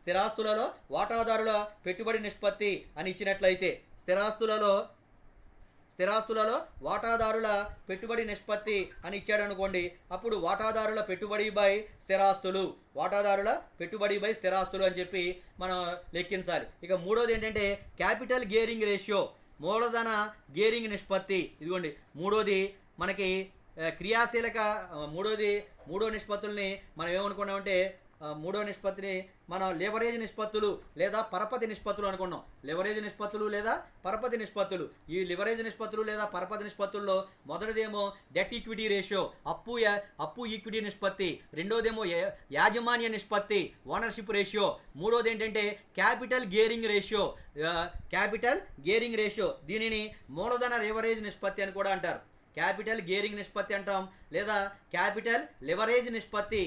స్థిరాస్తులలో వాటాదారుల పెట్టుబడి నిష్పత్తి అని ఇచ్చినట్లయితే స్థిరాస్తులలో వాటాదారుల పెట్టుబడి నిష్పత్తి అని ఇచ్చాడు అనుకోండి, అప్పుడు వాటాదారుల పెట్టుబడి బై స్థిరాస్తులు, వాటాదారుల పెట్టుబడి బై స్థిరాస్తులు అని చెప్పి మనం లెక్కించాలి. ఇక మూడోది ఏంటంటే క్యాపిటల్ గేరింగ్ రేషియో, మూలధన గేరింగ్ నిష్పత్తి. ఇదిగోండి మూడోది మనకి క్రియాశీలక మూడో నిష్పత్తుల్ని మనం ఏమనుకున్నామంటే మూడో నిష్పత్తిని మనం లెవరేజ్ నిష్పత్తులు లేదా పరపతి నిష్పత్తులు అనుకున్నాం. లెవరేజ్ నిష్పత్తులు లేదా పరపతి నిష్పత్తులు. ఈ లివరేజ్ నిష్పత్తులు లేదా పరపతి నిష్పత్తుల్లో మొదటిదేమో డెట్ ఈక్విటీ రేషియో, అప్పు ఈక్విటీ నిష్పత్తి. రెండోదేమో యాజమాన్య నిష్పత్తి, ఓనర్షిప్ రేషియో. మూడోది ఏంటంటే క్యాపిటల్ గేరింగ్ రేషియో. దీనిని మూలధన లివరేజ్ నిష్పత్తి అని కూడా అంటారు. క్యాపిటల్ గేరింగ్ నిష్పత్తి అంటాం లేదా క్యాపిటల్ లివరేజ్ నిష్పత్తి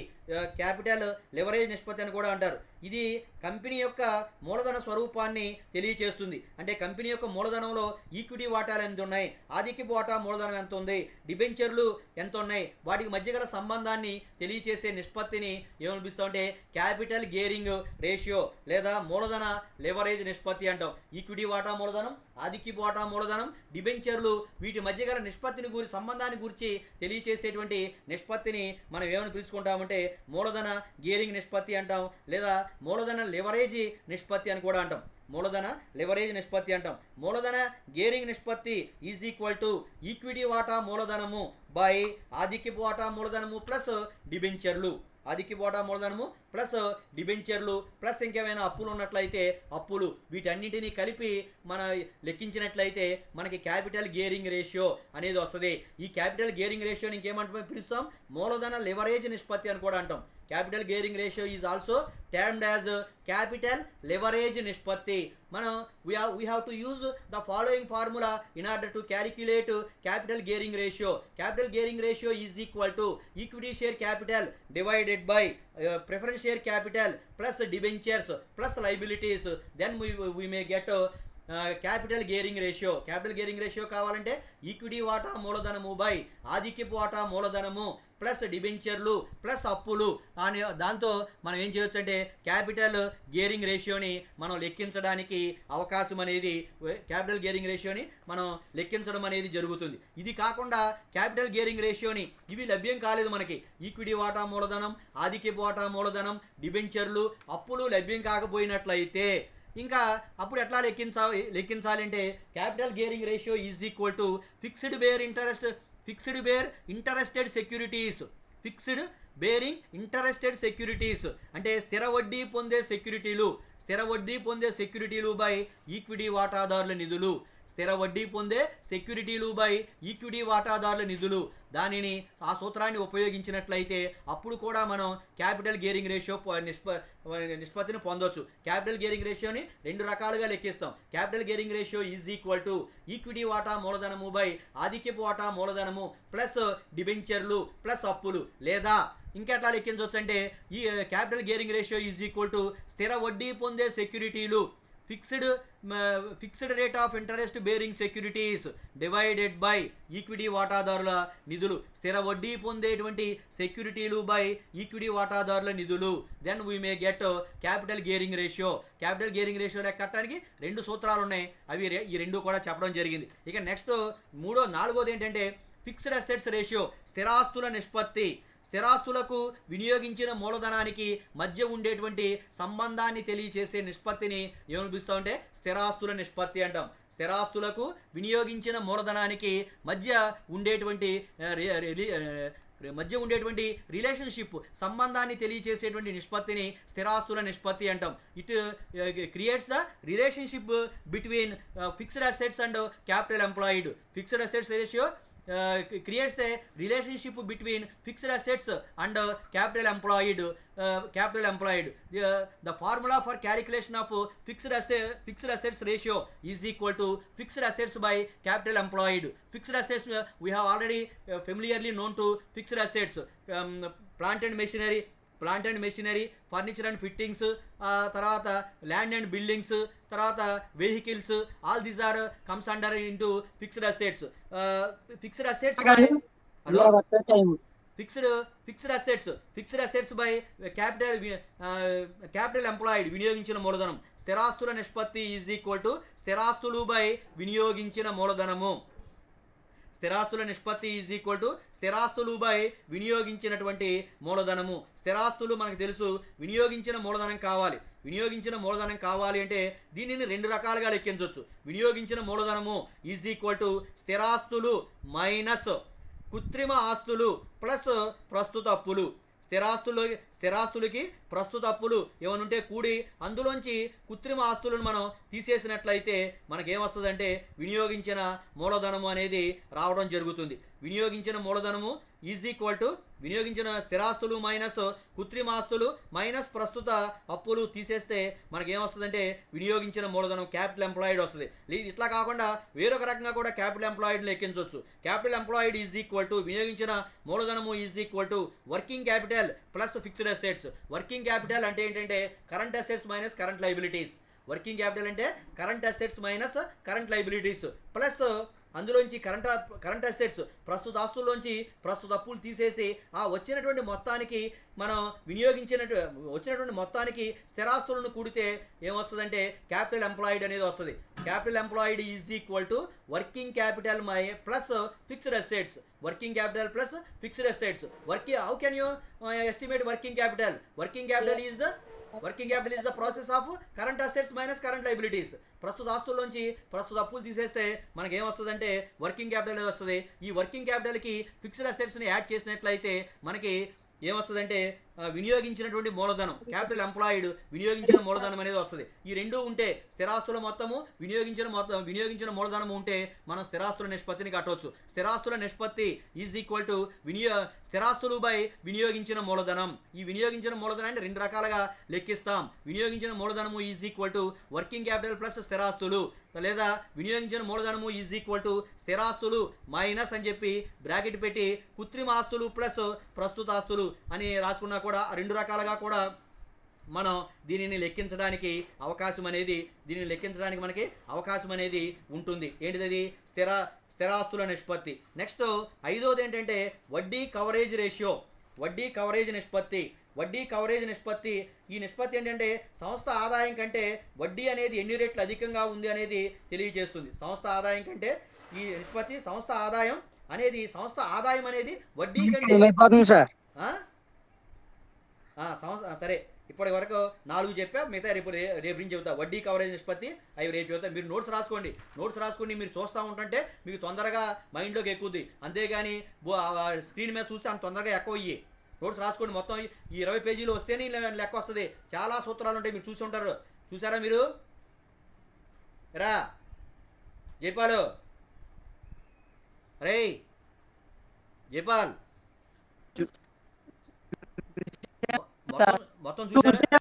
అని కూడా అంటారు. ఇది కంపెనీ యొక్క మూలధన స్వరూపాన్ని తెలియచేస్తుంది. అంటే కంపెనీ యొక్క మూలధనంలో ఈక్విటీ వాటాలు ఎంత ఉన్నాయి, ఆధిక్యపు వాటా మూలధనం ఎంత ఉంది, డిబెంచర్లు ఎంత ఉన్నాయి, వాటికి మధ్య గల సంబంధాన్ని తెలియచేసే నిష్పత్తిని ఏమనిపిస్తాం అంటే క్యాపిటల్ గేరింగ్ రేషియో లేదా మూలధన లివరేజ్ నిష్పత్తి అంటాం. ఈక్విటీ వాటా మూలధనం, ఆధిక్యపు వాటా మూలధనం, డిబెంచర్లు, వీటి మధ్య గల నిష్పత్తిని సంబంధాన్ని గురించి తెలియచేసేటువంటి నిష్పత్తిని మనం ఏమని పిలుచుకుంటామంటే మూలధన గేరింగ్ నిష్పత్తి అంటాం లేదా మూలధన లివరేజ్ నిష్పత్తి అని కూడా అంటాం. మూలధన గేరింగ్ నిష్పత్తి ఈజ్ ఈక్వల్ టు ఈక్విటీ వాటా మూలధనము బై ఆధిక్యపు వాటా మూలధనము ప్లస్ డిబెంచర్లు. ఆధిక్యపు వాటా మూలధనము ప్లస్ డిబెంచర్లు ప్లస్ ఇంకేమైనా అప్పులు ఉన్నట్లయితే అప్పులు, వీటన్నింటినీ కలిపి మనం లెక్కించినట్లయితే మనకి క్యాపిటల్ గేరింగ్ రేషియో అనేది వస్తుంది. ఈ క్యాపిటల్ గేరింగ్ రేషియోని ఇంకేమంటే పిలుస్తాం మూలధన లివరేజ్ నిష్పత్తి అని కూడా అంటాం. Capital gearing ratio is also termed as capital leverage నిష్పత్తి. మనం we have to use the following formula in order to calculate capital gearing ratio. Capital gearing ratio is equal to equity share capital divided by preference share capital plus debentures plus liabilities. Then we may get capital gearing ratio కావాలంటే equity వాటా మూలధనము by ఆధిక్యపు వాటా మూలధనము plus డిబెంచర్లు plus అప్పులు అని దాంతో మనం ఏం చేయొచ్చు అంటే క్యాపిటల్ గేరింగ్ రేషియోని మనం లెక్కించడానికి అవకాశం అనేది మనం లెక్కించడం అనేది జరుగుతుంది. ఇది కాకుండా క్యాపిటల్ గేరింగ్ రేషియోని ఇవి లభ్యం కాలేదు మనకి. ఈక్విటీ వాటా మూలధనం, ఆధిక్యపు వాటా మూలధనం, డిబెంచర్లు, అప్పులు లభ్యం కాకపోయినట్లయితే ఇంకా అప్పుడు ఎట్లా లెక్కించాలి అంటే capital gearing ratio is equal to fixed bearing interested securities అంటే స్థిర వడ్డీ పొందే సెక్యూరిటీలు బై ఈక్విటీ వాటాదారుల నిధులు దానిని ఆ సూత్రాన్ని ఉపయోగించినట్లయితే అప్పుడు కూడా మనం క్యాపిటల్ గేరింగ్ రేషియో నిష్పత్తిని పొందొచ్చు. క్యాపిటల్ గేరింగ్ రేషియోని రెండు రకాలుగా లెక్కిస్తాం. Capital gearing ratio is equal to equity వాటా మూలధనము బై ఆధిక్యపు వాటా మూలధనము ప్లస్ డిబెంచర్లు ప్లస్ అప్పులు, లేదా ఇంకెట్లా లెక్కించవచ్చు అంటే ఈ capital gearing ratio is equal to స్థిర వడ్డీ పొందే సెక్యూరిటీలు fixed rate of interest bearing securities divided by equity వాటాదారుల నిధులు. స్థిర వడ్డీ పొందేటువంటి సెక్యూరిటీలు బై ఈక్విటీ వాటాదారుల నిధులు. Then we may get capital gearing ratio లెక్కటానికి రెండు సూత్రాలు ఉన్నాయి. అవి ఈ రెండు కూడా చెప్పడం జరిగింది. ఇక నెక్స్ట్ నాలుగోది ఏంటంటే ఫిక్స్డ్ అసెట్స్ రేషియో, స్థిరాస్తుల నిష్పత్తి. స్థిరాస్తులకు వినియోగించిన మూలధనానికి మధ్య ఉండేటువంటి సంబంధాన్ని తెలియచేసే నిష్పత్తిని ఏమని పిలుస్తామంటే స్థిరాస్తుల నిష్పత్తి అంటాం. స్థిరాస్తులకు వినియోగించిన మూలధనానికి మధ్య ఉండేటువంటి రిలేషన్షిప్, సంబంధాన్ని తెలియచేసేటువంటి నిష్పత్తిని స్థిరాస్తుల నిష్పత్తి అంటాం. It creates the relationship between fixed assets and capital employed. Fixed assets ratio creates a relationship between fixed assets and capital employed. The formula for calculation of fixed assets ratio is equal to fixed assets by capital employed. Fixed assets we have already familiarly known to fixed assets, plant and machinery, furniture and fittings, తర్వాత land and buildings, తర్వాత vehicles, all these are comes under into fixed assets. Fixed assets by capital employed వినియోగించిన మూలధనం. స్థిరాస్తుల నిష్పత్తి is equal to స్థిరాస్తులు by వినియోగించిన మూలధనము. స్థిరాస్తులు బై వినియోగించినటువంటి మూలధనము. స్థిరాస్తులు మనకు తెలుసు, వినియోగించిన మూలధనం కావాలి అంటే దీనిని రెండు రకాలుగా లెక్కించవచ్చు. వినియోగించిన మూలధనము ఈజ్ ఈక్వల్ టు స్థిరాస్తులు మైనస్ కృత్రిమ ఆస్తులు ప్లస్ ప్రస్తుత అప్పులు. స్థిరాస్తులకి ప్రస్తుత అప్పులు ఏమనుంటే కూడి అందులోంచి కృత్రిమ ఆస్తులను మనం తీసేసినట్లయితే మనకేమొస్తుందంటే వినియోగించిన మూలధనము అనేది రావడం జరుగుతుంది. వినియోగించిన మూలధనము ఈజ్ ఈక్వల్ టు వినియోగించిన స్థిరాస్తులు మైనస్ కృత్రిమాస్తులు మైనస్ ప్రస్తుత అప్పులు తీసేస్తే మనకేమొస్తుందంటే వినియోగించిన మూలధనం క్యాపిటల్ ఎంప్లాయిడ్ వస్తుంది. ఇట్లా కాకుండా వేరొక రకంగా కూడా క్యాపిటల్ ఎంప్లాయిడ్ లెక్కించవచ్చు. Capital employed is equal to వినియోగించిన మూలధనము is equal to working capital plus fixed assets. Working capital అంటే ఏంటంటే current assets minus current liabilities. Working capital అంటే current assets minus current liabilities plus అందులోంచి కరెంట్ అసెట్స్ ప్రస్తుత ఆస్తుల్లోంచి ప్రస్తుత అప్పులు తీసేసి ఆ వచ్చినటువంటి మొత్తానికి మనం వచ్చినటువంటి మొత్తానికి స్థిరాస్తులను కూడితే ఏమొస్తుందంటే క్యాపిటల్ ఎంప్లాయిడ్ అనేది వస్తుంది. Capital employed is equal to working capital plus fixed assets. How can you estimate working capital? Working capital is the process of current assets minus current liabilities. ప్రస్తుత ఆస్తుల్లోంచి ప్రస్తుత అప్పులు తీసేస్తే మనకి ఏమొస్తుందంటే వర్కింగ్ క్యాపిటల్ వస్తుంది. ఈ వర్కింగ్ క్యాపిటల్కి ఫిక్స్డ్ అసెట్స్ని యాడ్ చేసినట్లయితే మనకి ఏమొస్తుందంటే వినియోగించినటువంటి మూలధనం, క్యాపిటల్ ఎంప్లాయిడ్ వినియోగించిన మూలధనం అనేది వస్తుంది. ఈ రెండు ఉంటే స్థిరాస్తుల మొత్తము వినియోగించిన మూలధనము ఉంటే మనం స్థిరాస్తుల నిష్పత్తిని కట్టవచ్చు. స్థిరాస్తుల నిష్పత్తి ఈజ్ ఈక్వల్ టు స్థిరాస్తులు బై వినియోగించిన మూలధనం. ఈ వినియోగించిన మూలధనాన్ని రెండు రకాలుగా లెక్కిస్తాం. వినియోగించిన మూలధనము is equal to working capital plus స్థిరాస్తులు, లేదా వినియోగించిన మూలధనము ఈజ్ ఈక్వల్ టు స్థిరాస్తులు మైనస్ అని చెప్పి బ్రాకెట్ పెట్టి కృత్రిమ ఆస్తులు ప్లస్ ప్రస్తుత ఆస్తులు అని రాసుకున్నా కూడా రెండు రకాలుగా కూడా మనం దీనిని లెక్కించడానికి మనకి అవకాశం అనేది ఉంటుంది. ఏంటిది అది? స్థిరాస్తుల నిష్పత్తి. నెక్స్ట్ 5వది ఏంటంటే వడ్డీ కవరేజ్ రేషియో. వడ్డీ కవరేజ్ నిష్పత్తి ఈ నిష్పత్తి ఏంటంటే సంస్థ ఆదాయం కంటే వడ్డీ అనేది ఎన్ని రెట్లు అధికంగా ఉంది అనేది తెలియజేస్తుంది. సంస్థ ఆదాయం కంటే ఈ నిష్పత్తి సంస్థ ఆదాయం అనేది వడ్డీ కంటే ఏమైపోతుంది సార్? సరే, ఇప్పటి వరకు 4 చెప్పా, మిగతా రేపు నుంచి చెబుతా. వడ్డీ కవరేజ్ నిష్పత్తి అవి రేపు చెబుతా. మీరు నోట్స్ రాసుకోండి. మీరు చూస్తూ ఉంటుంటే మీకు తొందరగా మైండ్లోకి ఎక్కుద్ది. అంతేగాని స్క్రీన్ మీద చూస్తే అంత తొందరగా ఎక్కువ అయ్యి. నోట్స్ రాసుకోండి. మొత్తం ఈ 20 పేజీలు వస్తేనే లెక్క వస్తుంది. చాలా సూత్రాలు ఉంటాయి, మీరు చూసి ఉంటారు. చూసారా మీరు? రా జైపాల్, రే జైపాల్, మొత్తం చూసారా?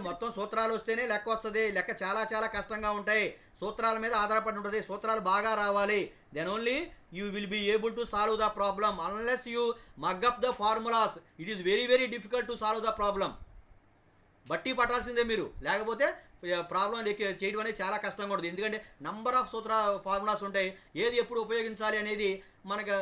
మొత్తం సూత్రాలు వస్తేనే లెక్క వస్తుంది. లెక్క చాలా చాలా కష్టంగా ఉంటాయి. సూత్రాల మీద ఆధారపడి ఉంటుంది. సూత్రాలు బాగా రావాలి. Then only you will be able to solve the problem. Unless you mug up the formulas, it is very very difficult to solve the problem. బట్టి పట్టాల్సిందే మీరు, లేకపోతే ప్రాబ్లం చేయడం అనేది చాలా కష్టంగా ఉంటుంది. ఎందుకంటే నంబర్ ఆఫ్ ఫార్ములాస్ ఉంటాయి. ఏది ఎప్పుడు ఉపయోగించాలి అనేది మనకు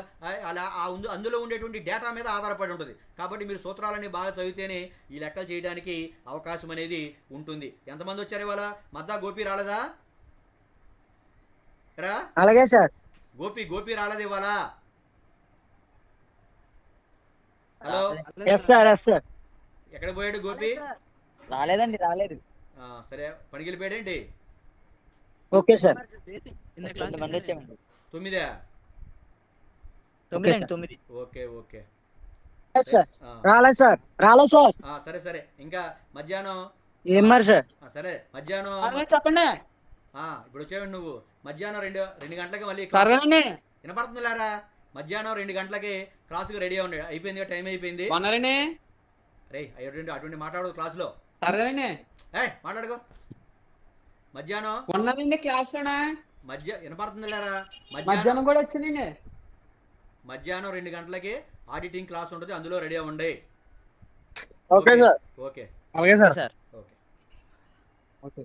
అందులో ఉండేటువంటి డేటా మీద ఆధారపడి ఉంటుంది. కాబట్టి మీరు సూత్రాలన్నీ బాగా చదివితేనే ఈ లెక్కలు చేయడానికి అవకాశం అనేది ఉంటుంది. ఎంతమంది వచ్చారు ఇవాళ? మద్దా గోపి రాలేదా? రా అలాగే సార్. గోపి రాలేదు ఇవాళ? Hello, yes sir. ఎక్కడ పోయాడు గోపి? రాలేదు. సరే, పనికి వెళ్ళిపోయాడేంటి? Okay sir. 9? ఓకే. రాలేదు సార్. సరే. ఇంకా మధ్యాహ్నం ఏం మరి సార్? సరే, మధ్యాహ్నం చెప్పండి. ఇప్పుడు వచ్చేవాడు నువ్వు. మధ్యాహ్నం 2 గంటలకి మళ్ళీ వినపడుతుంది లేరా? మధ్యాహ్నం 2 గంటలకి క్లాసుకి రెడీ అవ్వండి. అయిపోయింది, టైం అయిపోయింది. రే అటువంటి మాట్లాడదు క్లాసులో. సరేనండి, మాట్లాడుకో. మధ్యాహ్నం క్లాస్ వినపడుతుంది లేరా? మధ్యాహ్నం కూడా వచ్చిందండి. మధ్యాహ్నం 2 గంటలకి ఆడిటింగ్ క్లాస్ ఉంటుంది, అందులో రెడీ అవ్వండి. Okay sir. ఓకే. అలాగే సార్. ఓకే.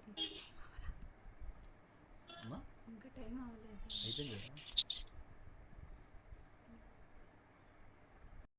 అయిపోయింది.